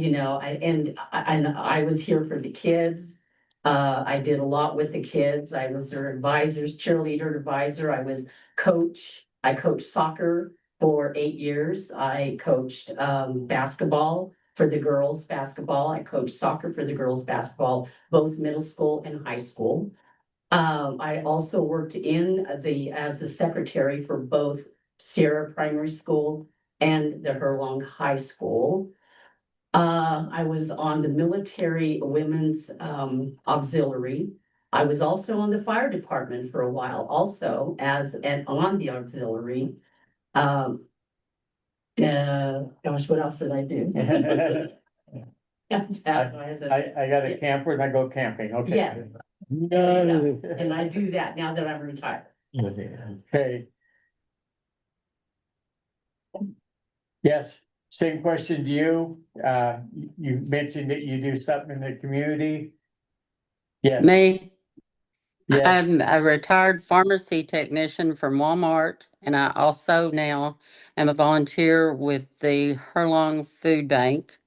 E: was here for the kids. I did a lot with the kids. I was their advisors, cheerleader advisor. I was coach. I coached soccer for 8 years. I coached basketball for the girls basketball. I coached soccer for the girls basketball, both middle school and high school. I also worked as the secretary for both Sierra Primary School and the Herlong High School. I was on the military women's auxiliary. I was also on the fire department for a while, also on the auxiliary. Gosh, what else did I do?
B: I got a camper and I go camping, okay.
E: Yeah. And I do that now that I'm retired.
B: Okay. Yes, same question to you. You mentioned that you do something in the community. Yes.
J: Me,
B: Yes.
J: I'm a retired pharmacy technician from Walmart, and I also now am a volunteer with the Herlong Food Bank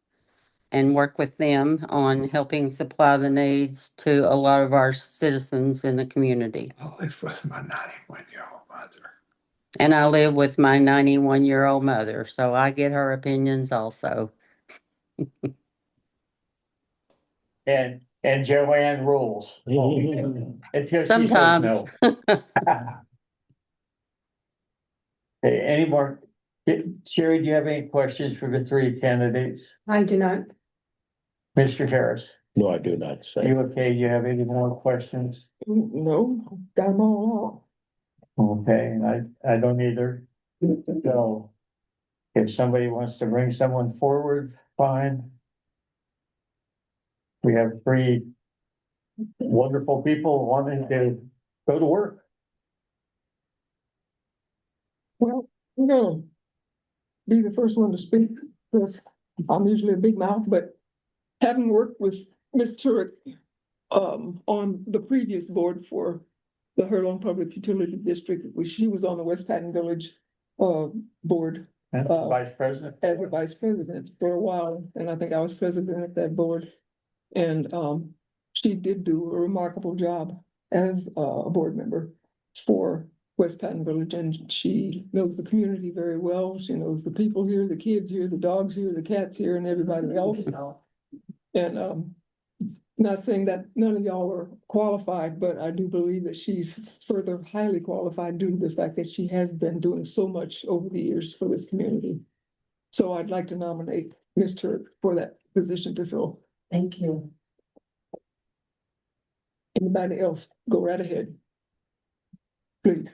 J: and work with them on helping supply the needs to a lot of our citizens in the community.
L: I live with my 91-year-old mother.
J: And I live with my 91-year-old mother, so I get her opinions also.
B: And Joanne rules. Until she says
J: Sometimes.
B: no. Okay, any more? Sherry, do you have any questions for the three candidates?
K: I do not.
B: Mr. Harris,
F: No, I do not say.
B: you okay? You have any more questions?
A: No, got them all
B: Okay, and I don't either. So if somebody wants to bring someone forward, fine. We have three wonderful people wanting to go to work.
A: Well, I'm gonna be the first one to speak, because I'm usually a big mouth, but having worked with Ms. Turek on the previous board for the Herlong Public Utility District, which she was on the West Patton Village board
B: And Vice President.
A: as a vice president for a while, and I think I was president of that board. And she did do a remarkable job as a board member for West Patton Village, and she knows the community very well. She knows the people here, the kids here, the dogs here, the cats here, and everybody else. And not saying that none of y'all are qualified, but I do believe that she's further highly qualified due to the fact that she has been doing so much over the years for this community. So I'd like to nominate Ms. Turek for that position to fill.
E: Thank you.
A: Anybody else, go right ahead. Please.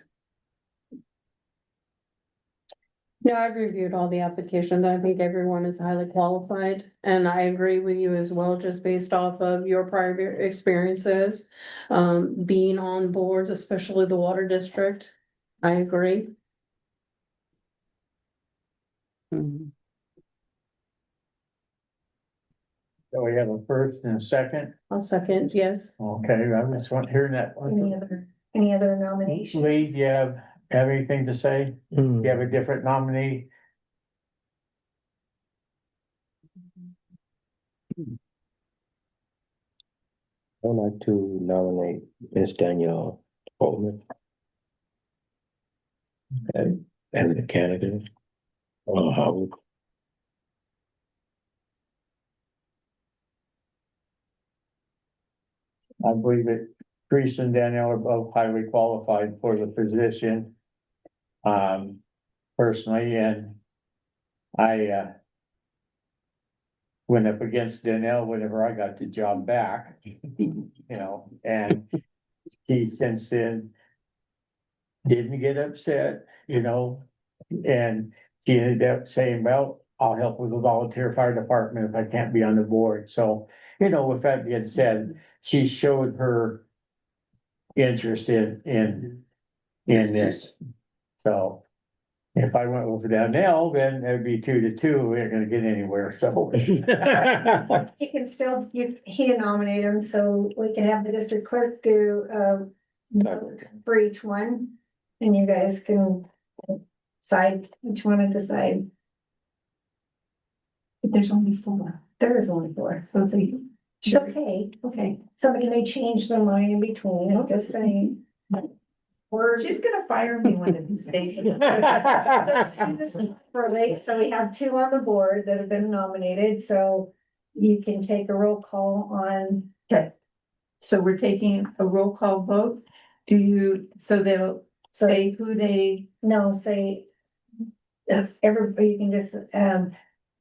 K: Yeah, I've reviewed all the applications. I think everyone is highly qualified, and I agree with you as well, just based off of your prior experiences. Being on boards, especially the water district, I agree.
J: Mhm.
B: So we have a first and a second.
K: I'll second, yes.
B: Okay, I just want hearing that.
H: Any other nominations?
B: Lee, do you have anything to say? Do you have a different nominee?
F: I'd like to nominate Miss Danielle Coleman as the candidate. Howard.
B: I believe that Teresa and Danielle are both highly qualified for the position. Personally, and I went up against Danielle whenever I got the job back, you know, and she since then didn't get upset, you know, and she ended up saying, well, I'll help with the volunteer fire department if I can't be on the board. So, you know, with that being said, she showed her interest in this. So if I went with Danielle, then it'd be 2-2. We ain't gonna get anywhere, so.
H: You can still, he can nominate him, so we can have the district clerk do vote for each one. And you guys can decide which one to decide.
E: But there's only 4.
H: There is only 4.
E: So
H: It's okay, okay. Somebody may change their mind in between, I'm just saying.
E: She's gonna fire me one of these days.
H: Let's do this for late. So we have 2 on the board that have been nominated, so you can take a roll call on.
E: Okay. So we're taking a roll call vote. So they'll say who they.
H: No, say. Everybody, you can just,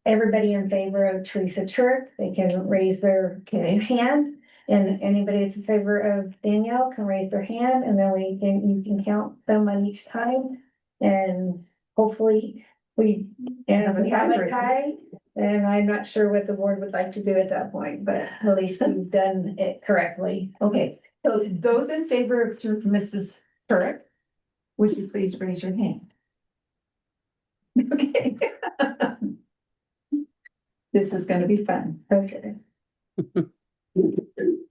H: everybody in favor of Teresa Turek, they can raise their hand. And anybody that's in favor of Danielle can raise their hand, and then you can count them on each time. And hopefully we have a tie. And I'm not sure what the board would like to do at that point, but at least we've done it correctly.
E: Okay, so those in favor of Mrs. Turek, would you please raise your hand? Okay. This is gonna be fun.
H: Okay.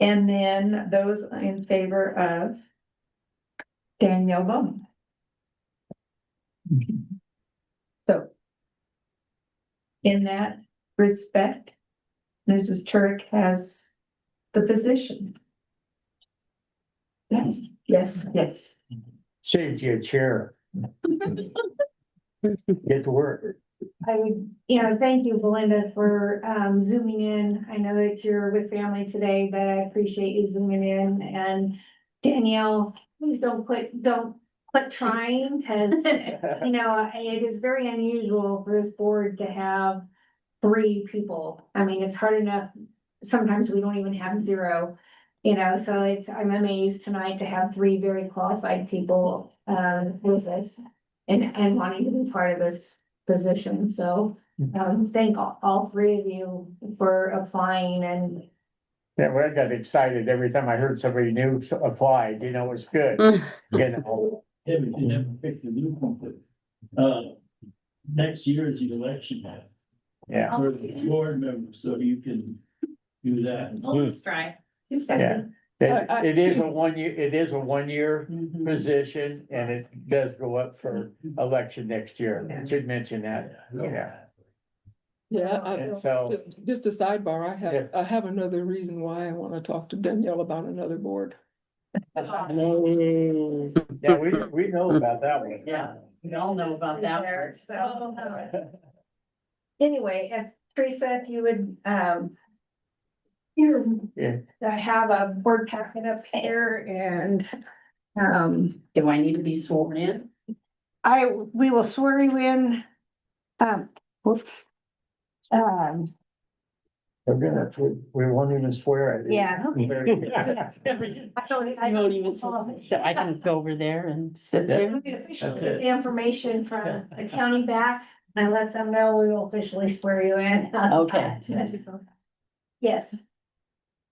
E: And then those in favor of Danielle Bowman. So in that respect, Mrs. Turek has the position. Yes, yes, yes.
B: Saved you a chair. Get to work.
H: I would, thank you, Belinda, for zooming in. I know that you're with family today, but I appreciate you zooming in. And Danielle, please don't quit trying, because it is very unusual for this board to have 3 people. I mean, it's hard enough. Sometimes we don't even have 0. So I'm amazed tonight to have 3 very qualified people with us and wanting to be part of this position. So thank all 3 of you for applying. And
B: Yeah, well, I got excited every time I heard somebody new applied, it was good, you know.
G: Yeah, but you never picked a new company. Next year's election
B: Yeah,
G: for the board members, so you can do that.
M: Oh, let's try.
B: yeah. It is a 1 year, it is a 1 year
E: Mhm.
B: position and it does go up for election next year. I should mention that. Yeah.
A: Yeah,
B: And so,
A: just a sidebar,
B: Yeah.
A: I have another reason why I wanna talk to Danielle about another board.
B: yeah, we know about that one.
E: Yeah, we all know about that.
H: There,
E: one.
H: so. Anyway, if Teresa, if you would, here,
B: Yeah.
H: I have a board packet up here and,
E: Do I need to be sworn in?
H: we will swear you in. Whoops.
B: We won't even swear at it.
H: Yeah.
E: So I can go over there and sit
B: Yeah.
E: there?
H: We officially
B: That's
H: get
B: it.
H: the information from the county back. I let them know we will officially swear you in.
E: Okay.
H: Yes,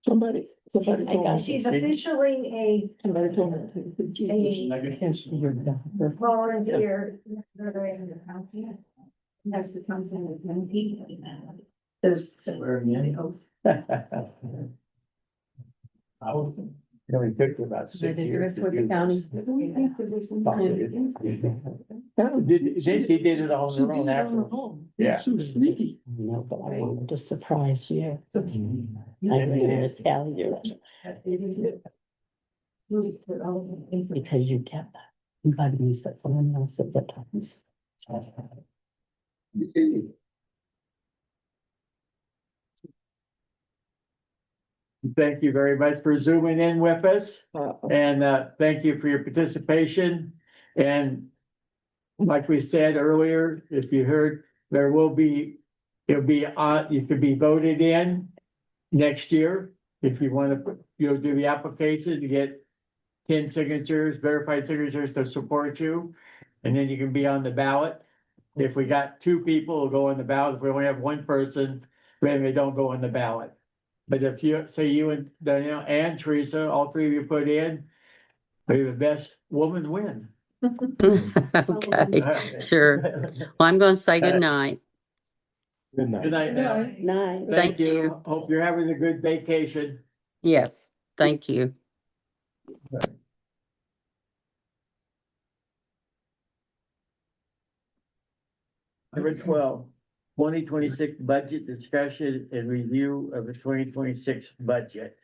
A: Somebody told me.
H: she's officially
A: Somebody told me.
H: a volunteer. That's the company with many people.
B: It only took you about 6 years. to do this. Then she did it on her own after. Yeah.
A: She was sneaky.
E: No, but I wanted to surprise you. I didn't tell you. Because you kept inviting me someone else at the times.
B: Thank you very much for zooming in with us.
A: Uh,
B: And thank you for your participation. And like we said earlier, if you heard, there will be, it'll be, you could be voted in next year. If you want to, do the application to get 10 signatures, verified signatures to support you. And then you can be on the ballot. If we got 2 people, it'll go on the ballot. If we only have 1 person, then they don't go on the ballot. But if you, say you and Danielle and Teresa, all 3 of you put in, maybe the best woman win.
J: Okay, sure. Well, I'm gonna say good night.
F: Good night.
B: Good night now.
E: Night.
B: Thank you. Hope you're having a good vacation.
J: Yes, thank you.
B: Number 12, 2026 budget discussion and review of the 2026 budget.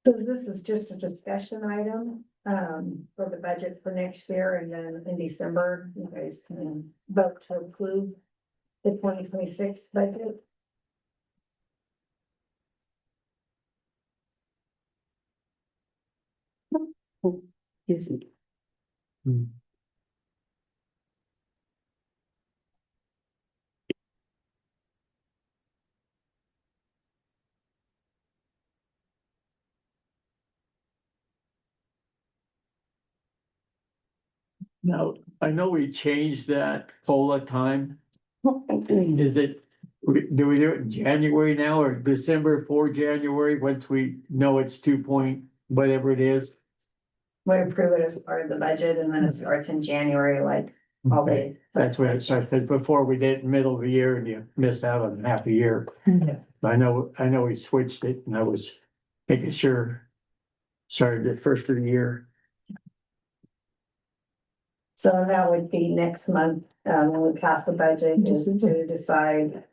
H: So this is just a discussion item, for the budget for next year, and then in December, you guys can vote to approve the 2026 budget.
E: Excuse me.
B: Now, I know we changed that COLA time. Is it, do we do it in January now or December for January, once we know it's 2 point, whatever it is?
H: We approve it as part of the budget, and then it starts in January, like all
B: Okay,
H: the.
B: that's what it starts, because before we did it in the middle of the year and you missed out on half a year.
H: Yeah.
B: I know we switched it and I was making sure. Started at first of the year.
H: So that would be next month, when we pass the budget, is to decide.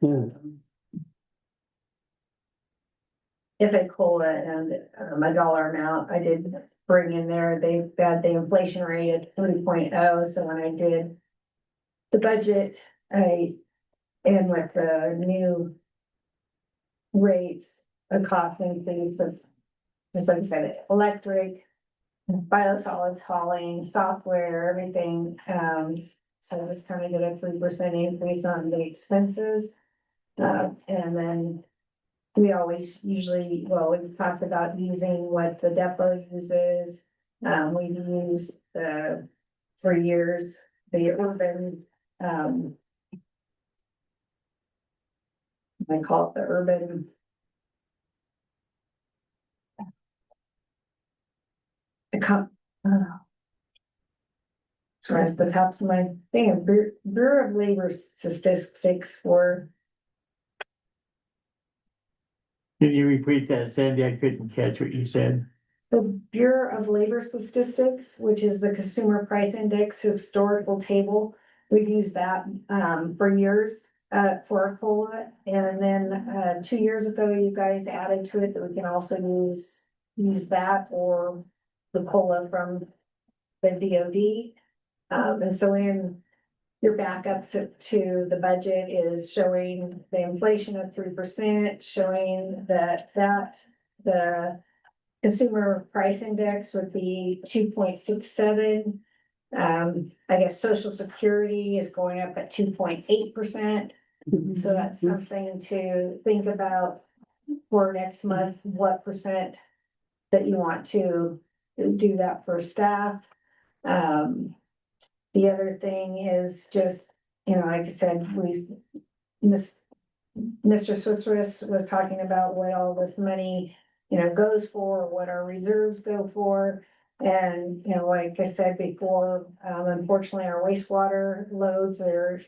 H: If a COLA and a dollar amount, I did bring in there, they had the inflation rate at 3.0, so when I did. The budget, and with the new. Rates, a cost increase of, just like I said, electric. Biosolids hauling, software, everything, so just kind of did a 3% increase on the expenses. And then we always usually, well, we've talked about using what the depot uses. We've used for years, the urban, I call it the urban. It's right at the tops of my thing, Bureau of Labor Statistics for,
B: Can you repeat that, Sandy? I couldn't catch what you said.
H: the Bureau of Labor Statistics, which is the Consumer Price Index historical table. We've used that for years for our COLA. And then 2 years ago, you guys added to it that we can also use that or the COLA from the DOD. And so in your backups to the budget is showing the inflation of 3%, showing that the consumer price index would be 2.67. I guess social security is going up at 2.8%. So that's something to think about for next month, what percent that you want to do that for staff. The other thing is just, like I said, Mr. Switzeris was talking about what all this money, goes for, what our reserves go for. And, like I said before, unfortunately, our wastewater loads are,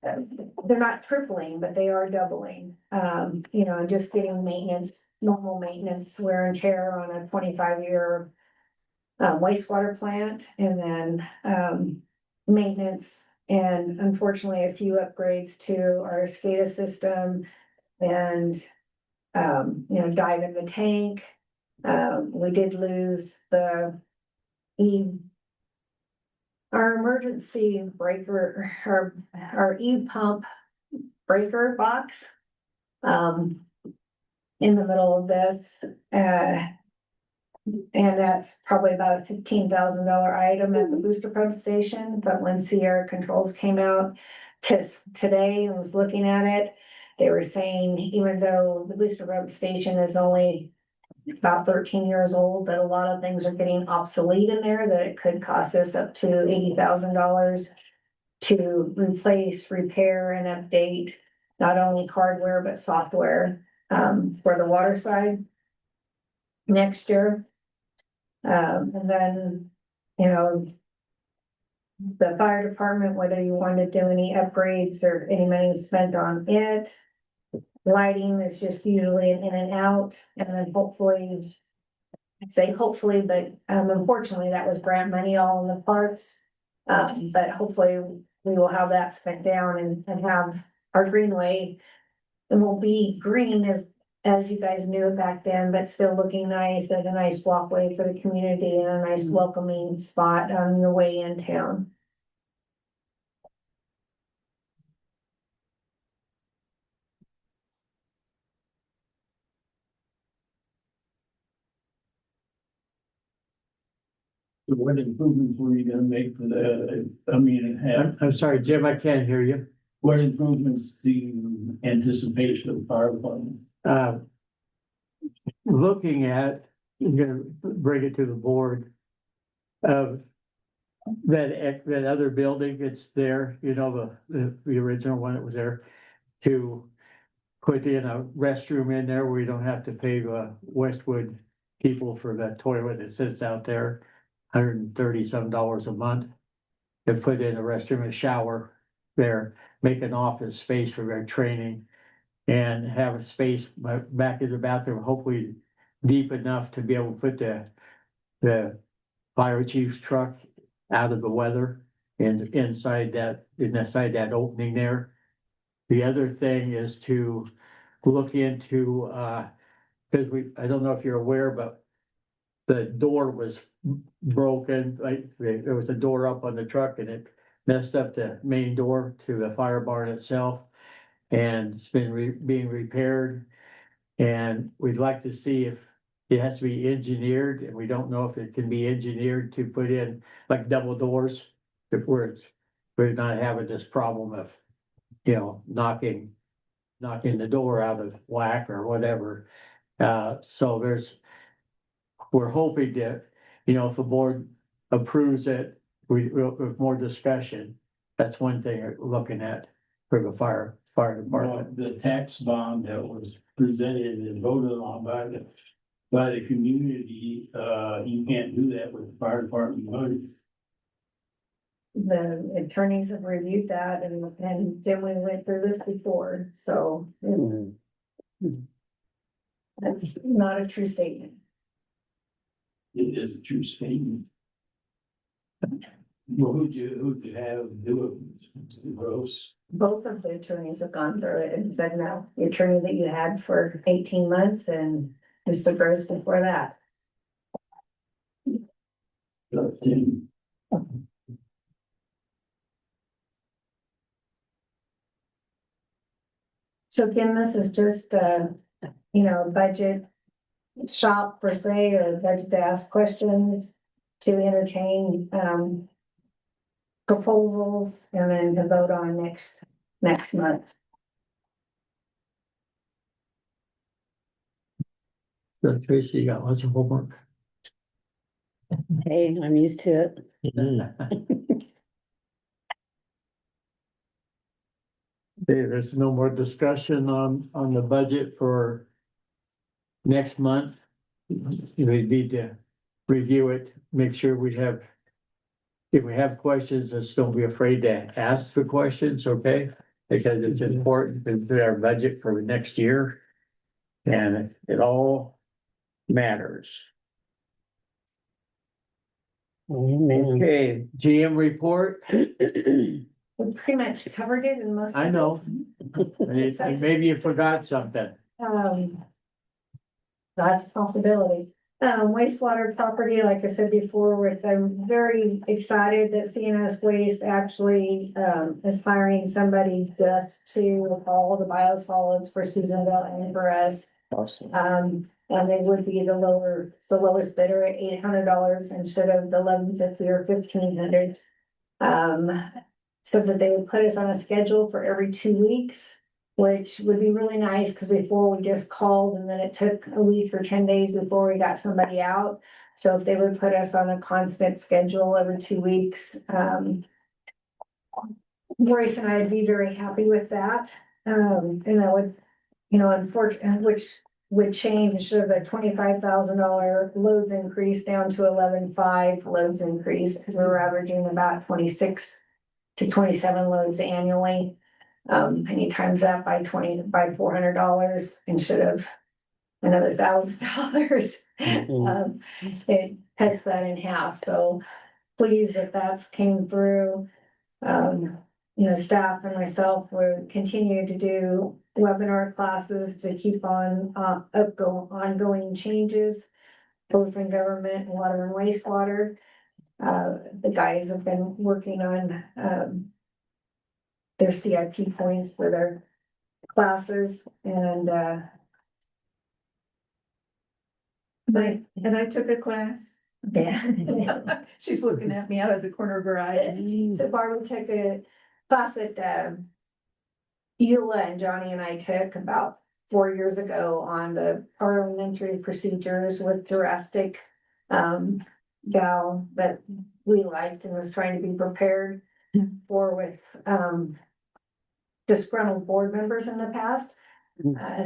H: they're not tripling, but they are doubling. And just getting maintenance, normal maintenance, wear and tear on a 25-year wastewater plant, and then maintenance, and unfortunately a few upgrades to our SCADA system and dive in the tank. We did lose our emergency breaker, our E-pump breaker box in the middle of this. And that's probably about a $15,000 item at the booster pump station, but when Sierra Controls came out today and was looking at it, they were saying, even though the booster pump station is only about 13 years old, that a lot of things are getting obsolete in there, that it could cost us up to $80,000 to replace, repair, and update not only hardware, but software for the water side next year. And then, the fire department, whether you want to do any upgrades or any money spent on it. Lighting is just usually an in and out, and then hopefully, I'd say hopefully, but unfortunately, that was grant money all in the parks. But hopefully we will have that spent down and have our greenway. It will be green as you guys knew it back then, but still looking nice as a nice walkway for the community and a nice welcoming spot on your way in town.
G: So what improvements were you gonna make for
B: I'm sorry, Jim, I can't hear you.
G: what improvements do you anticipate for the fire department?
B: Looking at, I'm gonna bring it to the board of that other building that's there, the original one that was there, to put in a restroom in there where you don't have to pay Westwood people for that toilet that sits out there, $130 a month. To put in a restroom and shower there, make an office space for their training, and have a space back in the bathroom, hopefully deep enough to be able to put the fire chief's truck out of the weather and inside that opening there. The other thing is to look into, because I don't know if you're aware, but the door was broken, like there was a door up on the truck and it messed up the main door to the fire barn itself. And it's been being repaired. And we'd like to see if it has to be engineered, and we don't know if it can be engineered to put in like double doors. If we're not having this problem of, knocking knocking the door out of whack or whatever. So we're hoping that, if the board approves it, with more discussion. That's one thing we're looking at for the fire department.
G: The tax bond that was presented and voted on by the community, you can't do that with the fire department money.
H: The attorneys have reviewed that and then we went through this before, so that's not a true statement.
G: It is a true statement. Well, who'd you have do it? Gross.
H: Both of the attorneys have gone through it and said no. The attorney that you had for 18 months and Mr. Gross before that. So again, this is just budget shop per se, or budget to ask questions, to entertain proposals, and then to vote on next month.
B: So Tracy, you got lots of homework.
E: Hey, I'm used to it.
B: Okay, there's no more discussion on the budget for next month. We need to review it, make sure if we have questions, let's don't be afraid to ask for questions, okay? Because it's important to our budget for next year. And it all matters. Okay, GM report.
H: We pretty much covered it in most.
B: I know. Maybe you forgot something.
H: That's a possibility. Wastewater property, like I said before, I'm very excited that CNS Waste actually, is hiring somebody just to haul the biosolids for Susanville and for us.
B: Awesome.
H: And they would be the lowest bidder at $800 instead of the $1,150 or $1,500. So that they would put us on a schedule for every 2 weeks, which would be really nice, because before we just called and then it took a week or 10 days before we got somebody out. So if they would put us on a constant schedule every 2 weeks, Royce and I would be very happy with that. And that would, unfortunately, which would change the $25,000 loads increase down to 11,500 loads increase, because we were averaging about 26 to 27 loads annually. And you times that by $400 instead of another $1,000. It cuts that in half. So pleased that that's came through. Staff and myself will continue to do webinar classes to keep on ongoing changes, both in government, water and wastewater. The guys have been working on their CIP points for their classes, and I took a class. Yeah. She's looking at me out of the corner of her eye. So Barbara took a class that Eula and Johnny and I took about 4 years ago on the parliamentary procedures with Jurassic gal that we liked and was trying to be prepared for with disgruntled board members in the past.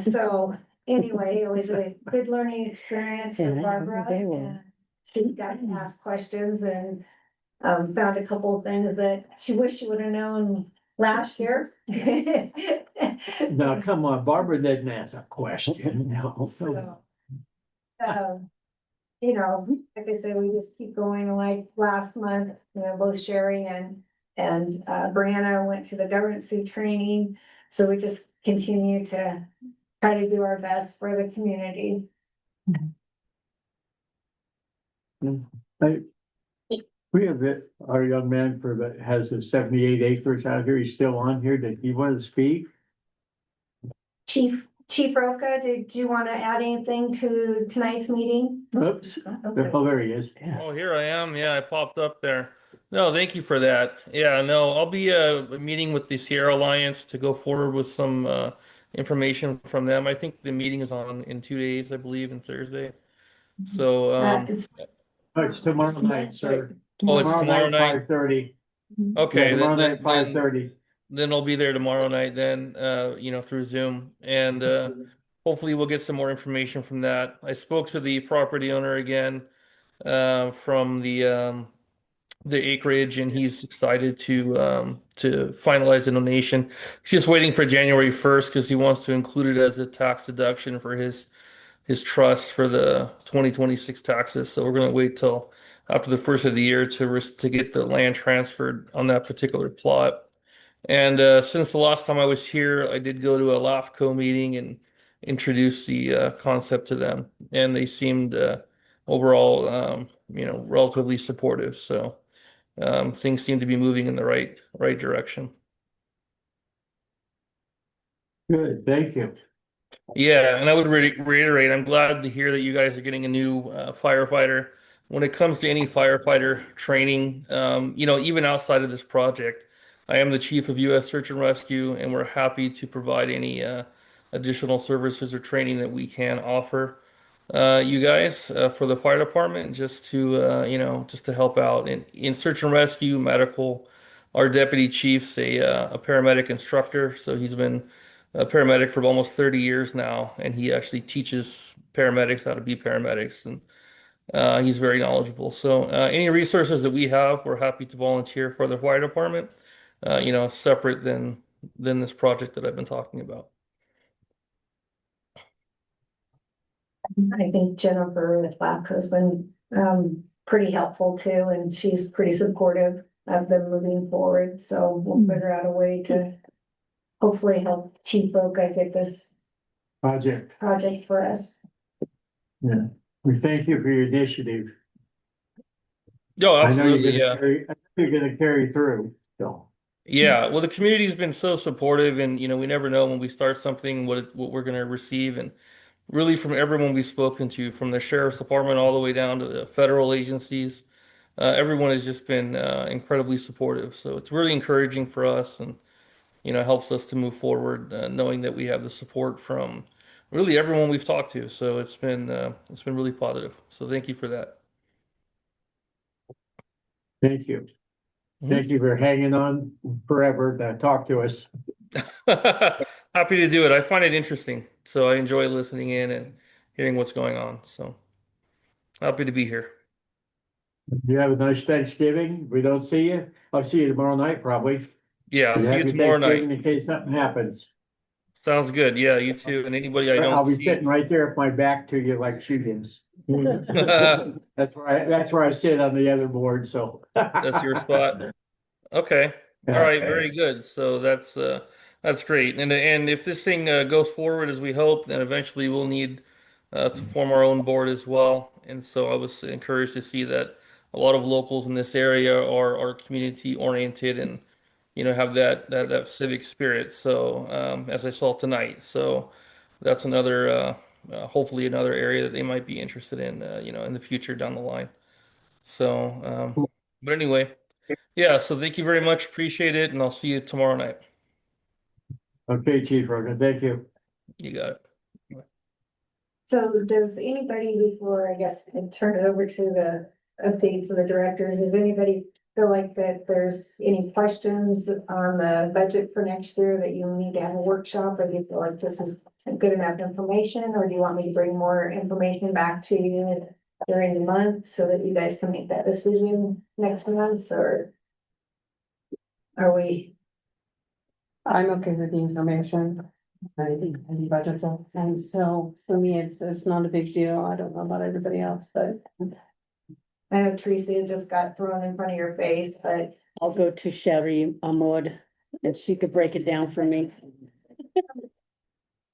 H: So anyway, it was a good learning experience for Barbara. And she got to ask questions and found a couple of things that she wished she would have known last year.
B: Now, come on, Barbara didn't ask a question. No.
H: So, like I said, we just keep going. Like last month, both Sherry and Brianna went to the governancy training. So we just continue to try to do our best for the community.
B: We have our young man that has the 78 acres out here. He's still on here. Did you want to speak?
H: Chief Roca, did you want to add anything to tonight's meeting?
B: Oops. Oh, there he is.
N: Oh, here I am. Yeah, I popped up there. No, thank you for that. Yeah, no, I'll be meeting with the Sierra Alliance to go forward with some information from them. I think the meeting is on in 2 days, I believe, and Thursday. So,
B: It's tomorrow night, sir.
N: oh, it's tomorrow night?
B: 5:30.
N: Okay,
B: Tomorrow
N: then,
B: night, 5:30.
N: then I'll be there tomorrow night then, through Zoom. And hopefully we'll get some more information from that. I spoke to the property owner again from the acreage, and he's excited to finalize the donation. He's just waiting for January 1st because he wants to include it as a tax deduction for his trust for the 2026 taxes. So we're going to wait till after the first of the year to get the land transferred on that particular plot. And since the last time I was here, I did go to a LAFCO meeting and introduce the concept to them, and they seemed overall, relatively supportive. So things seem to be moving in the right direction.
B: Good, thank you.
N: Yeah, and I would reiterate, I'm glad to hear that you guys are getting a new firefighter. When it comes to any firefighter training, even outside of this project, I am the chief of U.S. Search and Rescue, and we're happy to provide any additional services or training that we can offer you guys for the fire department, just to help out in search and rescue, medical. Our deputy chief's a paramedic instructor, so he's been a paramedic for almost 30 years now, and he actually teaches paramedics how to be paramedics, and he's very knowledgeable. So any resources that we have, we're happy to volunteer for the fire department, separate than this project that I've been talking about.
H: I think Jennifer with LAFCO has been pretty helpful too, and she's pretty supportive of them moving forward. So we'll figure out a way to hopefully help Chief Oka get this
B: Project.
H: for us.
B: Yeah, we thank you for your initiative.
N: Oh,
B: I know
N: absolutely,
B: you're gonna carry through, so.
N: Yeah, well, the community's been so supportive, and we never know when we start something what we're going to receive, and really from everyone we've spoken to, from the sheriff's department all the way down to the federal agencies, everyone has just been incredibly supportive. So it's really encouraging for us, and helps us to move forward, knowing that we have the support from really everyone we've talked to. So it's been really positive. So thank you for that.
B: Thank you.
N: Mhm.
B: Thank you for hanging on forever to talk to us.
N: Happy to do it. I find it interesting, so I enjoy listening in and hearing what's going on. So happy to be here.
B: You have a nice Thanksgiving. If we don't see you, I'll see you tomorrow night, probably.
N: Yeah, I'll see you tomorrow night.
B: In case something happens.
N: Sounds good. Yeah, you too. And anybody I
B: I'll
N: don't
B: be
N: see.
B: sitting right there with my back to you like she is. That's where I sit on the other board, so.
N: That's your spot. Okay. All right. Very good. So that's great. And if this thing goes forward as we hope, then eventually we'll need to form our own board as well. And so I was encouraged to see that a lot of locals in this area are community oriented and have that civic spirit. So as I saw tonight, so that's another hopefully another area that they might be interested in in the future down the line. So but anyway, yeah. So thank you very much. Appreciate it, and I'll see you tomorrow night.
B: Okay, Chief Rogan, thank you.
N: You got it.
H: So does anybody, before I guess I turn it over to the updates of the directors, does anybody feel like that there's any questions on the budget for next year that you need to have a workshop, or do you feel like this is good enough information, or do you want me to bring more information back to you during the month so that you guys can make that decision next month, or are we?
K: I'm okay with the information. I think any budgets all the time, so for me, it's not a big deal. I don't know about everybody else, but.
H: I know Teresa just got thrown in front of your face, but.
E: I'll go to Sherry Ahmad and she could break it down for me.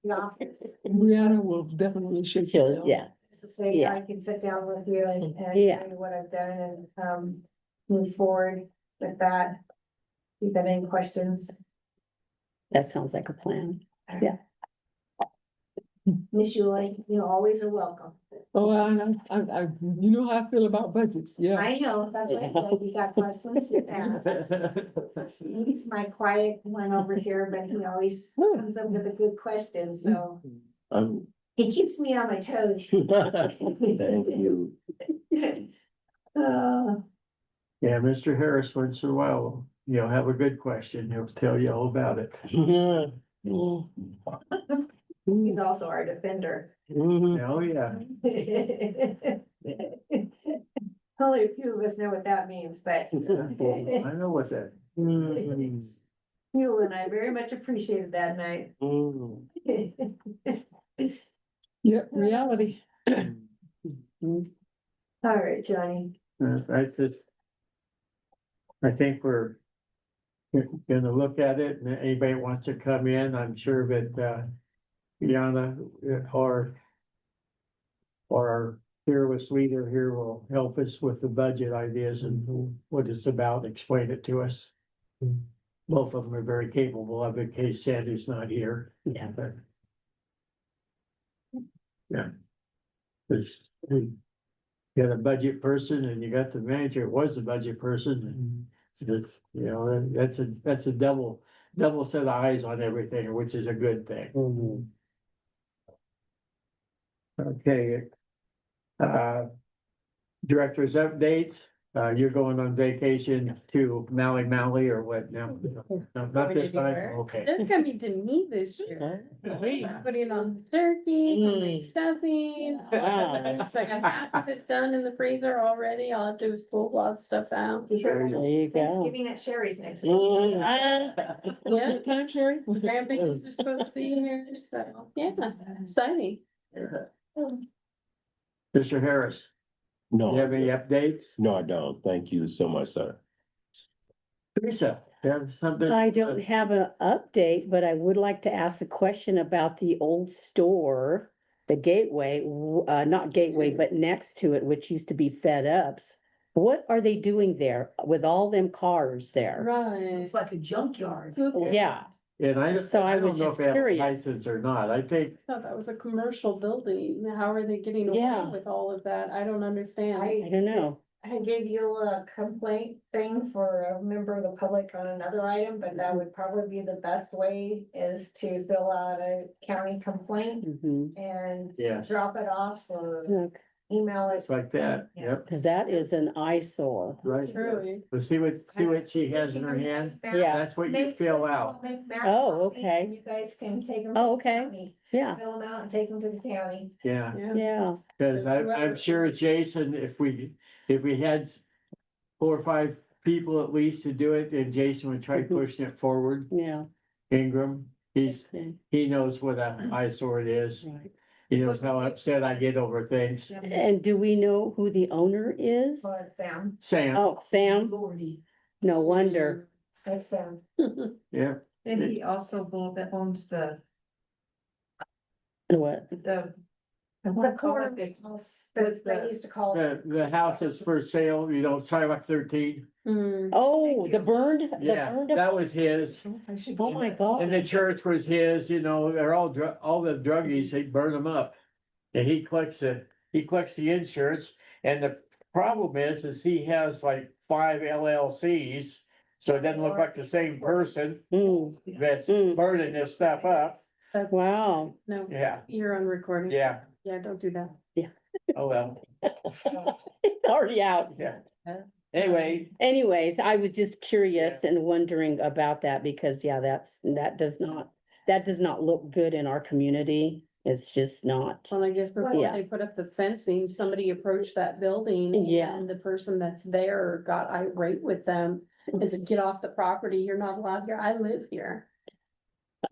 H: The office.
A: Brianna will definitely shake you down.
E: Yeah.
H: To say,
E: Yeah.
H: I can sit down with you and
E: Yeah.
H: tell you what I've done and move forward with that. If you have any questions.
E: That sounds like a plan. Yeah.
H: Miss Yuli, you always are welcome.
A: Oh, you know how I feel about budgets, yeah.
H: I know, that's why I said you got questions, just ask. He's my quiet one over here, but he always comes up with a good question, so he keeps me on my toes.
F: Thank you.
B: Yeah, Mr. Harris, once in a while, you'll have a good question. He'll tell you all about it.
H: He's also our defender.
B: Oh, yeah.
H: Only a few of us know what that means, but.
B: I know what that.
H: You and I very much appreciated that night.
A: Yep, reality.
H: All right, Johnny.
B: I think we're gonna look at it, and anybody wants to come in, I'm sure that, Brianna or our fearless leader here will help us with the budget ideas and what it's about, explain it to us. Both of them are very capable of it, in case Sandy's not here.
J: Yeah.
B: Yeah. You got a budget person and you got the manager, was the budget person, and so it's, you know, that's a double set of eyes on everything, which is a good thing. Okay. Director's update, you're going on vacation to Maui or what now? No, not this time, okay.
K: They're coming to me this year. Putting on turkey, homemade stuffing. It's like half of it done in the freezer already. All I have to do is pull a lot of stuff out.
J: There you go.
H: Thanksgiving at Sherry's next week.
K: Yeah,
A: What time, Sherry?
K: grandbabies are supposed to be here, so, yeah, exciting.
B: Mr. Harris, do
F: No,
B: you have any updates?
F: no, I don't. Thank you so much, sir.
B: Teresa, you have something?
O: I don't have an update, but I would like to ask a question about the old store, the Gateway, not Gateway, but next to it, which used to be Fed Ups. What are they doing there with all them cars there?
K: Right.
E: It's like a junkyard.
O: Yeah,
B: And I
O: So I
B: don't
O: was
B: know if
O: just
B: they have a
O: curious.
B: license or not. I think
K: Thought that was a commercial building. How are they getting away
O: Yeah.
K: with all of that? I don't understand.
O: I don't know.
H: I gave you a complaint thing for a member of the public on another item, but that would probably be the best way is to fill out a county complaint
O: Mhm.
H: and
B: Yes.
H: drop it off or
O: Look,
H: email it.
B: it's like that, yep,
O: cause that is an eyesore.
B: right.
K: Truly.
B: But see what she has in her hand?
O: Yeah.
B: That's what you fill out.
H: Make mass
O: Oh,
H: copies
O: okay.
H: and You guys can take them.
O: Oh, okay. Yeah,
H: Fill them out and take them to the county.
B: Yeah,
K: Yeah.
O: yeah.
B: because I'm
K: Whoever-
B: sure Jason, if we had 4 or 5 people at least to do it, then Jason would try pushing it forward.
O: Yeah,
B: Ingram,
O: okay,
B: he knows what an eyesore it is.
O: right.
B: He knows how upset I get over things.
O: And do we know who the owner is?
H: But Sam,
B: Sam,
O: Oh, Sam,
E: Lordy.
O: no wonder.
H: that's Sam.
B: yeah,
C: And he also owns the
O: What?
H: The corner business, that they used to call.
B: the house is for sale, you know, Sidewalk 13.
K: Hmm.
O: Oh, the burned? the
B: Yeah,
O: burned-
B: that was his.
O: Oh, my God.
B: And the church was his, you know, they're all all the druggies, they burn them up. And he collects the insurance, and the problem is he has like 5 LLCs. So it doesn't look like the same person
O: Mm,
B: that's
O: Mm.
B: burning this stuff up,
O: wow.
K: No,
B: yeah,
K: you're on recording.
B: yeah,
K: Yeah, don't do that.
B: oh well,
O: It's already out.
B: yeah. Anyway,
O: Anyways, I was just curious and wondering about that because, yeah, that does not look good in our community. It's just not.
K: Well, I guess before
O: Yeah.
K: they put up the fencing, somebody approached that building.
O: Yeah.
K: And the person that's there got irate with them and said, get off the property. You're not allowed here. I live here.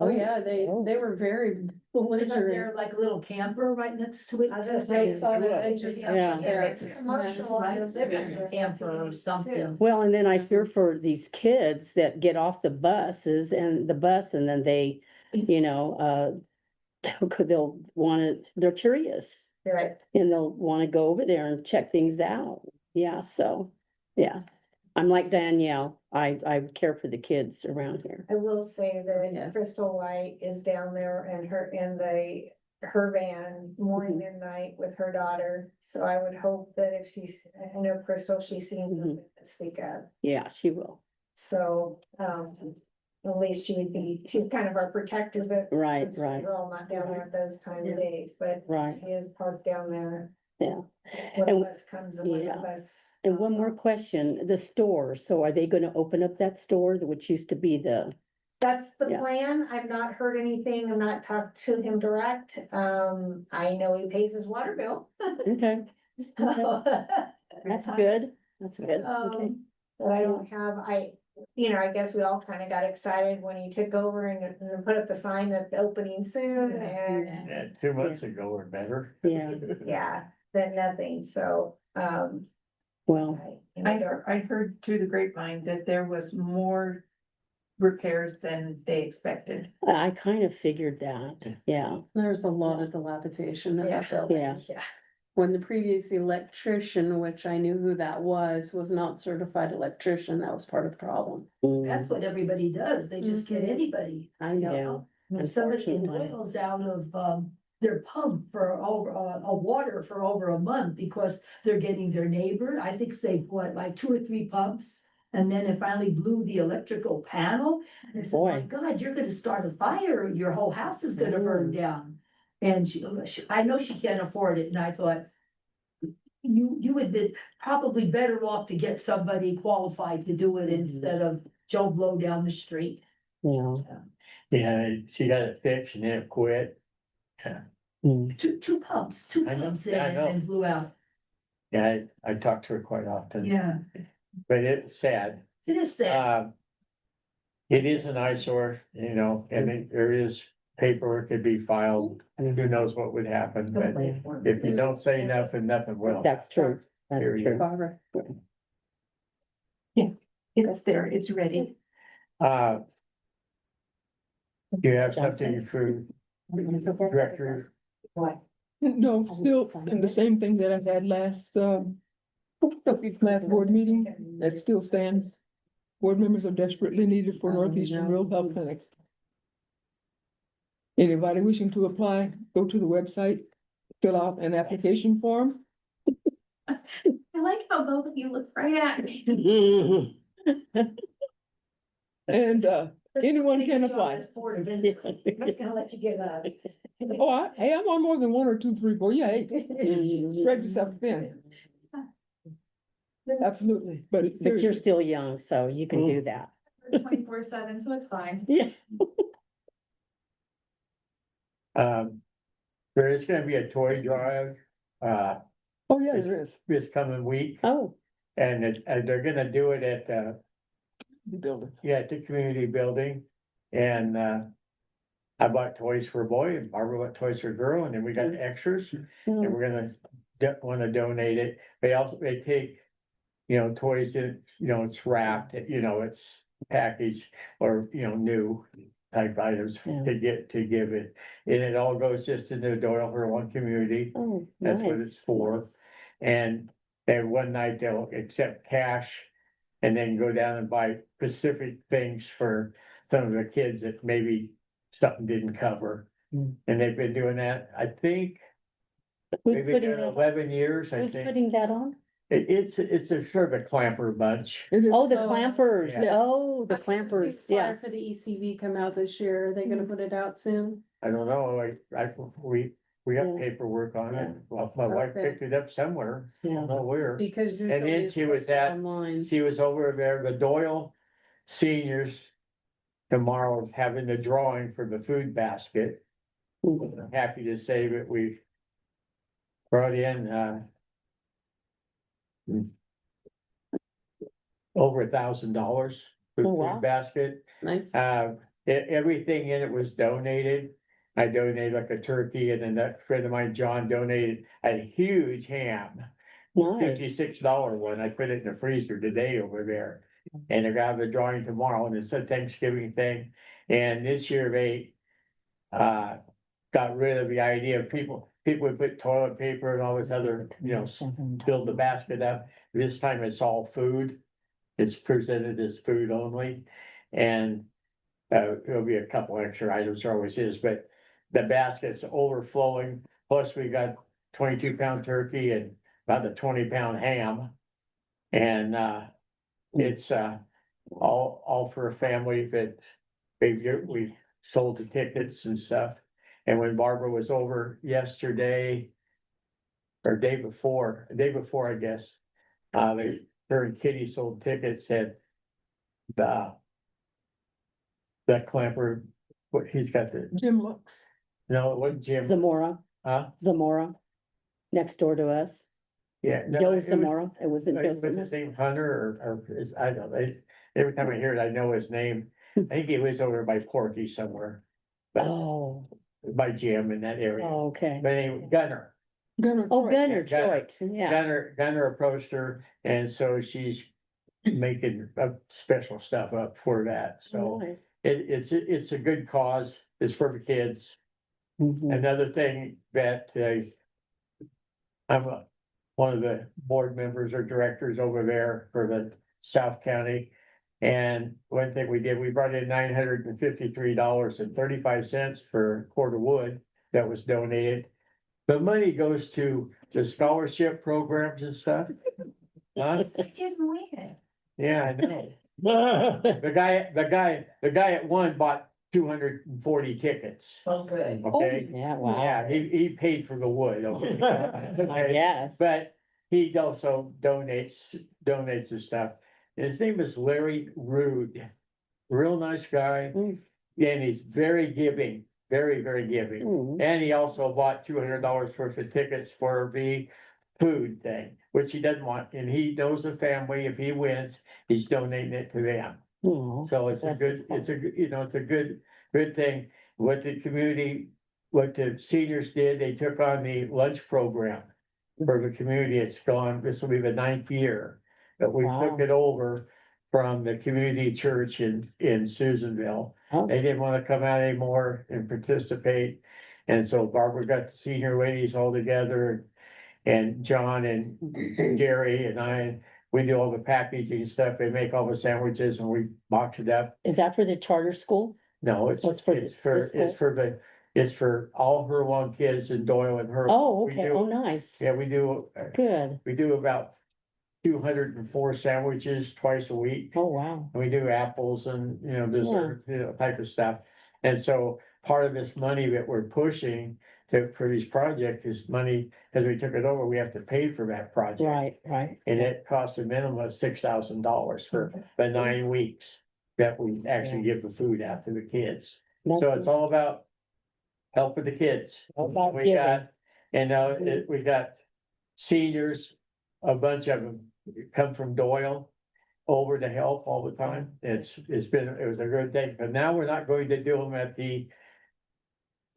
K: Oh, yeah, they were very
E: Isn't there
K: belligerent.
E: like a little camper right next to it?
H: I was gonna
K: They
H: say.
K: saw that, they just.
O: Yeah.
H: It's a commercial.
E: Right,
H: and they're
E: a camper or something.
O: Well, and then I fear for these kids that get off the buses and then they, you know, they're curious
H: Right.
O: and they'll want to go over there and check things out. Yeah, so, yeah. I'm like Danielle. I care for the kids around here.
H: I will say that
K: Yes.
H: Crystal White is down there and the her van morning and night with her daughter. So I would hope that if she's, I know Crystal, she's seen something this weekend.
O: Yeah, she will.
H: So, at least she would be, she's kind of our protector, but.
O: Right,
H: since
O: right.
H: We're all not down there at those time of days, but.
O: Right.
H: She is parked down there.
O: Yeah.
H: When the
O: And-
H: bus comes and when the
O: yeah.
H: bus.
O: And one
H: comes
O: more
H: on.
O: question, the store, so are they gonna open up that store, which used to be the,
H: That's the
O: Yeah.
H: plan. I've not heard anything. I've not talked to him direct. I know he pays his water bill.
O: okay,
H: So.
O: that's good, that's good, okay.
H: But I don't have, I guess we all kind of got excited when he took over and put up the sign that the opening soon and,
B: Yeah, 2 months ago or better.
O: Yeah,
H: yeah, then nothing. So,
O: well,
P: I heard through the grapevine that there was more repairs than they expected.
O: I kind of figured that, yeah,
K: There's a lot of dilapidation in that building.
O: yeah.
K: When the previous electrician, which I knew who that was not certified electrician, that was part of the problem.
C: That's what everybody does. They just get anybody.
K: I know.
O: Yeah.
C: And somebody
O: Unfortunately.
C: boils out of, their pump for over, water for over a month because they're getting their neighbor, I think they put like 2 or 3 pumps. And then it finally blew the electrical panel. And I said, my
O: Boy.
C: God, you're gonna start a fire, your whole house is gonna burn down. And I know she can't afford it, and I thought. You would be probably better off to get somebody qualified to do it instead of Joe Blow down the street.
O: Yeah.
B: Yeah, she got it fixed and then it quit.
C: Two pumps
B: I know,
C: in
B: I know.
C: and blew out.
B: Yeah, I talk to her quite often.
C: Yeah,
B: But it's sad.
C: it is sad.
B: It is an eyesore, and there is paperwork could be filed, and who knows what would happen, but if you don't say nothing, nothing will.
O: That's true, that's
B: Period.
O: true.
K: Barbara.
P: It's there, it's ready.
B: Do you have something for director?
H: What?
A: No, still, and the same thing that I had last board meeting, that still stands. Board members are desperately needed for Northeastern Rural Health Clinic. Anybody wishing to apply, go to the website, fill out an application form.
M: I like how both of you look right at me.
A: And anyone can apply.
H: I'm gonna let you get
A: Oh, hey, I'm on more than 1 or 2, 3, 4, yeah, hey, spread yourself thin. Absolutely, but it's
O: But you're
A: seriously,
O: still young, so you can do that.
M: 24/7, so it's fine.
O: Yeah.
B: There is gonna be a toy drive,
A: oh, yeah, there is,
B: this coming week,
O: Oh,
B: and they're gonna do it at,
A: the building.
B: at the community building. And, I bought toys for a boy and Barbara bought toys for a girl, and then we got extras, and
O: mm,
B: we're gonna wanna donate it. They take, toys that, it's wrapped, it's packaged or, new type items
O: Yeah.
B: to give it. And it all goes just into the Doyle One community.
O: oh,
B: That's what
O: nice.
B: it's for. And then one night they'll accept cash and then go down and buy specific things for some of the kids that maybe something didn't cover.
O: Mm.
B: And they've been doing that, I think,
O: Who's
B: maybe
O: putting that,
B: 11 years, I
O: who's
B: think.
O: putting that on?
B: It's a sort of a clamper bunch.
A: It is,
O: Oh, the clampers,
B: Yeah.
O: oh, the clampers, yeah.
K: For the ECV come out this year, are they gonna put it out soon?
B: I don't know, we got
O: Yeah.
B: paperwork on it.
O: Yeah.
B: Well, my wife
K: Okay.
B: picked it up somewhere, I
O: Yeah.
B: don't know where.
K: Because.
B: And then
K: usually it's
B: she was
K: posted
B: at-
K: Online.
B: She was over there, the Doyle seniors tomorrow is having the drawing for the food basket. I'm happy to say that we brought in, over $1,000 for the
O: Oh, wow.
B: food basket.
K: Nice.
B: Everything in it was donated. I donated like a turkey, and then that friend of mine, John, donated a huge ham.
O: Nice,
B: $56 one. I put it in the freezer today over there. And they're gonna have the drawing tomorrow, and it's a Thanksgiving thing. And this year they got rid of the idea of people would put toilet paper and all this other, build the basket up. This time it's all food. It's presented as food only. And there'll be a couple extra items, there always is, but the basket's overflowing, plus we got 22-pound turkey and about a 20-pound ham. And, it's, all for a family that we sold the tickets and stuff. And when Barbara was over yesterday, or day before, I guess, her and Kitty sold tickets at the Clamper, what, he's got the,
A: Jim Lux.
B: no, it wasn't Jim.
O: Zamora,
B: Huh?
O: Zamora, next door to us.
B: Yeah. no,
O: Joe
B: it was-
O: Zamora, it wasn't Joe
B: What's his
O: Zamora.
B: name, Hunter, I don't know, every time I hear it, I know his name. I think he was over by Porky somewhere,
O: Oh,
B: by Jim in that area.
O: okay.
B: But anyway, Gunner,
A: Gunner.
O: Oh,
A: Troy.
O: Gunner
B: Gunner.
O: Troit, yeah.
B: Gunner approached her, and so she's making special stuff up for that, so.
O: Nice.
B: It's a good cause, it's for the kids.
O: Mhm.
B: Another thing that, one of the board members or directors over there for the South County. And one thing we did, we brought in $953.35 for a cord of wood that was donated. The money goes to the scholarship programs and stuff. Huh?
P: I didn't win.
B: Yeah, I know. The guy at one bought 240 tickets,
P: Oh, good.
B: okay?
O: Yeah, wow.
B: Yeah, he paid for the wood,
O: I
B: okay?
O: guess.
B: But he also donates his stuff. His name is Larry Rude, real nice guy,
O: Mm.
B: and he's very giving, very, very giving.
O: Mm.
B: And he also bought $200 worth of tickets for the food thing, which he doesn't want, and he knows the family, if he wins, he's donating it to them.
O: Oh,
B: So it's a
O: that's
B: good,
O: fun.
B: it's a, it's a good thing. What the community, what the seniors did, they took on the lunch program for the community. It's gone, this will be the 9th year that we took
O: Wow.
B: it over from the community church in Susanville.
O: Oh.
B: They didn't want to come out anymore and participate. And so Barbara got the senior ladies all together, and John and Gary and I, we do all the packaging stuff. They make all the sandwiches and we box it up.
O: Is that for the charter school?
B: No, it's
O: What's for the-
B: it's for all Hurlong kids in Doyle and Hurlong.
O: Oh,
B: We
O: okay.
B: do-
O: Oh, nice.
B: Yeah, we do
O: Good.
B: about 204 sandwiches twice a week.
O: Oh, wow.
B: And we do apples and, dessert, type of stuff. And so part of this money that we're pushing for these projects is money, as we took it over, we have to pay for that project.
O: Right.
B: And it costs a minimum of $6,000 for the 9 weeks that we actually give the food out to the kids. So it's all about helping the kids.
O: All about
B: We
O: giving.
B: got, we got seniors, a bunch of them come from Doyle over to help all the time. It was a good thing, but now we're not going to do them at the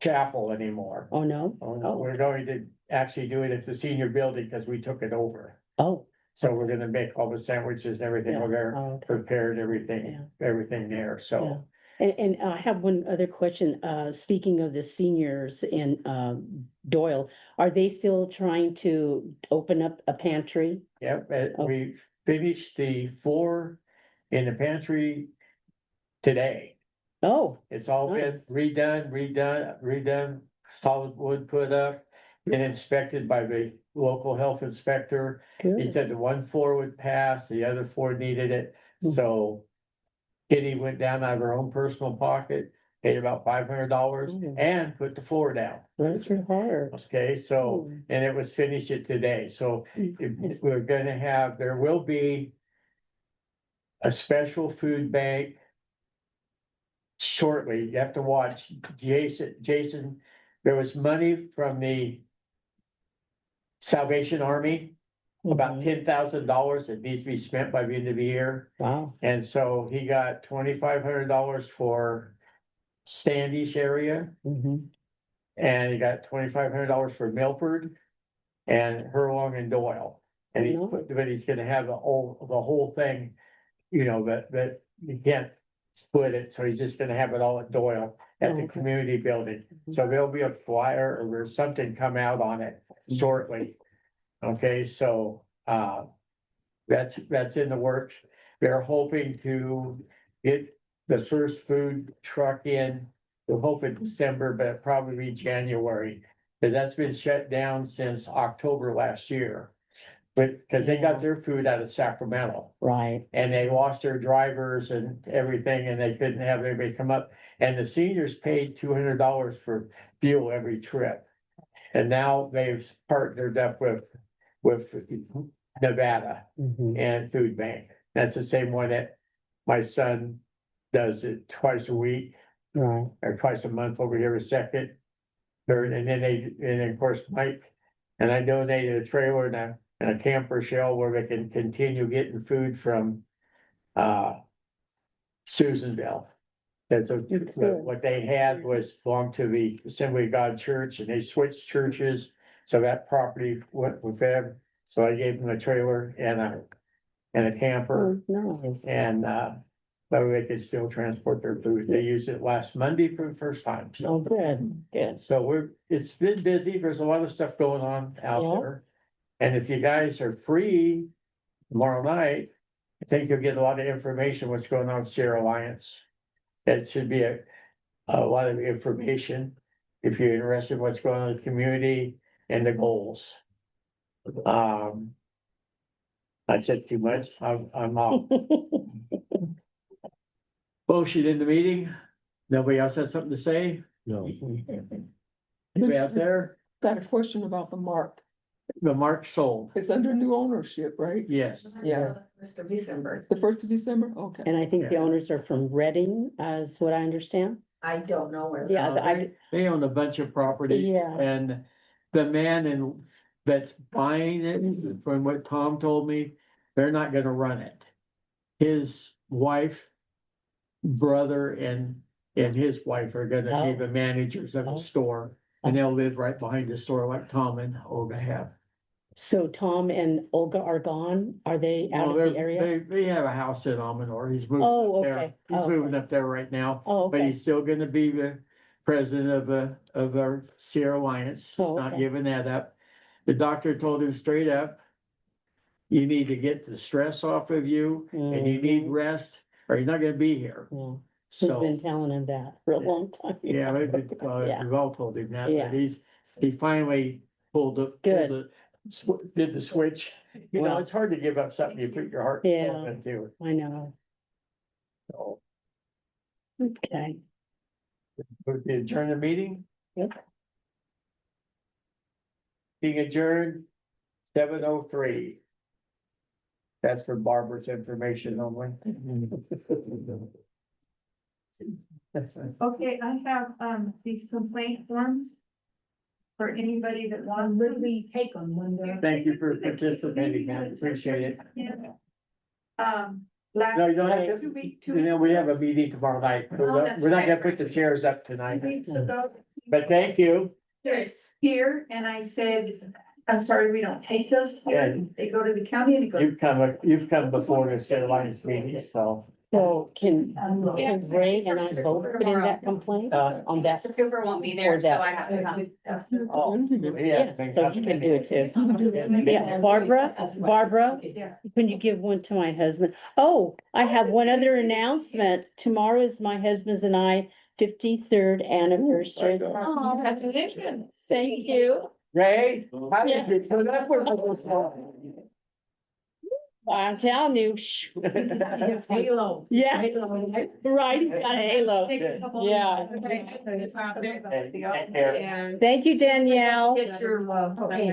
B: chapel anymore.
O: Oh, no?
B: Oh, no, we're going to actually do it at the senior building because we took it over.
O: Oh.
B: So we're gonna make all the sandwiches and everything over there,
O: Oh, okay.
B: prepared everything there, so.
O: And I have one other question. Speaking of the seniors in Doyle, are they still trying to open up a pantry?
B: Yep,
O: Oh.
B: we finished the 4 in the pantry today.
O: Oh,
B: It's all been
O: Nice.
B: redone, solid wood put up and inspected by the local health inspector. He
O: good.
B: said the 1 floor would pass, the other 4 needed it,
O: Hmm.
B: so. Kitty went down out of her own personal pocket, paid about $500
O: Mm.
B: and put the floor down.
O: Bless your heart.
B: Okay, so,
O: Mm.
B: and it was finished today, so
O: Nice.
B: we're gonna have, there will be a special food bank shortly. You have to watch Jason, there was money from the Salvation Army, about
O: Mhm.
B: $10,000 that needs to be spent by the end of the year.
O: Wow.
B: And so he got $2,500 for Standish area,
O: Mhm.
B: and he got $2,500 for Milford and Hurlong and Doyle. And
O: Oh,
B: but he's gonna have the whole thing, that you can't split it, so he's just gonna have it all at Doyle at the
O: Okay.
B: community building. So there'll be a flyer or there's something come out on it shortly. Okay, so, that's in the works. They're hoping to get the first food truck in we'll hope in December, but probably January. Cause that's been shut down since October last year. But, cause they got their food out of Sacramento.
O: Right.
B: And they lost their drivers and everything, and they couldn't have anybody come up. And the seniors paid $200 for fuel every trip. And now they've partnered up with Nevada
O: Mhm.
B: and Food Bank. That's the same one that my son does it twice a week
O: Right.
B: or twice a month over here, a second, third, and then of course Mike. And I donated a trailer and a camper shell where they can continue getting food from Susanville. That's what they had was belonged to the Assembly of God Church, and they switched churches. So that property went with them. So I gave them a trailer and a camper,
O: Oh, nice.
B: and that way they could still transport their food. They used it last Monday for the first time.
O: Oh, good, good.
B: So it's been busy. There's a lot of stuff going on out
O: Yeah.
B: there. And if you guys are free tomorrow night, I think you'll get a lot of information what's going on with Sierra Alliance. That should be a lot of information if you're interested in what's going on in the community and the goals. I said too much. I'm off. Motion in the meeting. Nobody else has something to say?
F: No.
B: Anybody out there?
A: Got a question about the mark.
B: The mark sold.
A: It's under new ownership, right?
B: Yes.
A: Yeah.
E: First of December.
A: The 1st of December? Okay.
O: And I think the owners are from Reading, is what I understand.
E: I don't know where.
O: Yeah,
B: They own a bunch of properties.
O: Yeah.
B: And the man that's buying it, from what Tom told me, they're not gonna run it. His wife, brother, and his wife are gonna be the managers of the store. And they'll live right behind the store like Tom and Olga have.
O: So Tom and Olga are gone? Are they out
B: Well,
O: of the area?
B: They have a house in Almanor. He's moving
O: Oh,
B: up there.
O: okay.
B: He's
O: Oh,
B: moving up there right now.
O: Oh,
B: But
O: okay.
B: he's still gonna be the president of our Sierra Alliance. He's
O: Oh,
B: not
O: okay.
B: giving that up. The doctor told him straight up, you need to get the stress off of you and you need rest or you're not gonna be here.
O: Yeah. He's
B: So,
O: been telling him that for a long time.
B: yeah,
O: Yeah.
B: we've all told him that,
O: Yeah.
B: but he finally
O: Good.
B: did the switch. You know,
O: Well-
B: it's hard to give up something you put your heart
O: Yeah.
B: and soul into.
O: I know.
B: So,
O: Okay.
B: we adjourn the meeting?
O: Yep.
B: Being adjourned, 7:03. That's for Barbara's information only.
P: Okay, I have, these complaint forms. For anybody that wants.
C: Literally take them when they're.
B: Thank you for participating, man. Appreciate it.
P: Last.
B: No, you don't have to.
P: 2 weeks.
B: You know, we have a meeting tomorrow night. We're
P: that's
B: not gonna
P: right.
B: put the chairs up tonight,
P: 2 weeks ago.
B: but thank you.
P: There's here, and I said, I'm sorry, we don't take those here.
B: Yeah.
P: They go to the county and it goes.
B: You've come before this airlines meeting, so.
O: So can Ray and I both put in that complaint on that?
M: Mr. Cooper won't be
O: Or
M: there, so
O: that-
M: I have to come.
B: Oh,
O: Yeah, so you can do it too. Yeah, Barbara, can you give one to my husband? Oh, I have one other announcement. Tomorrow is my husband's and I 53rd anniversary.
P: Oh, congratulations.
O: Thank you.
B: Ray, how did you put up with this one?
O: I'm telling you.
E: His halo.
O: Yeah, right, he's got a halo.
M: Take a couple-
O: Yeah.
B: Care.
O: Thank you, Danielle.
P: Get your,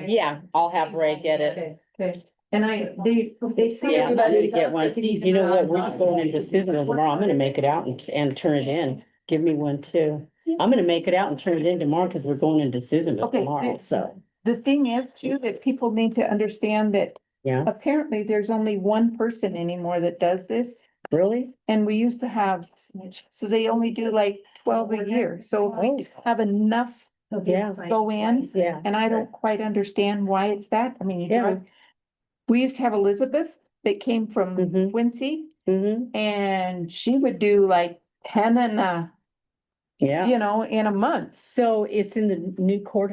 O: Yeah, I'll have Ray get it.
P: Okay, and they see
O: Yeah, I need
P: everybody.
O: to get one. You know what, we're going into Susanville tomorrow. I'm gonna make it out and turn it in. Give me one too. I'm gonna make it out and turn it in tomorrow because we're going into Susanville
P: Okay,
O: tomorrow, so,
P: The thing is too, that people need to understand that
O: yeah,
P: apparently there's only one person anymore that does this.
O: really?
P: And we used to have, so they only do like 12 a year, so we have enough
O: Yeah.
P: go in.
O: Yeah.
P: And I don't quite understand why it's that. I mean, you
O: Yeah.
P: drive. We used to have Elizabeth that came from
O: Mhm.
P: Quincy,
O: Mm-hmm,
P: and she would do like 10 in
O: yeah.
P: in a month.
O: So it's in the new courthouse.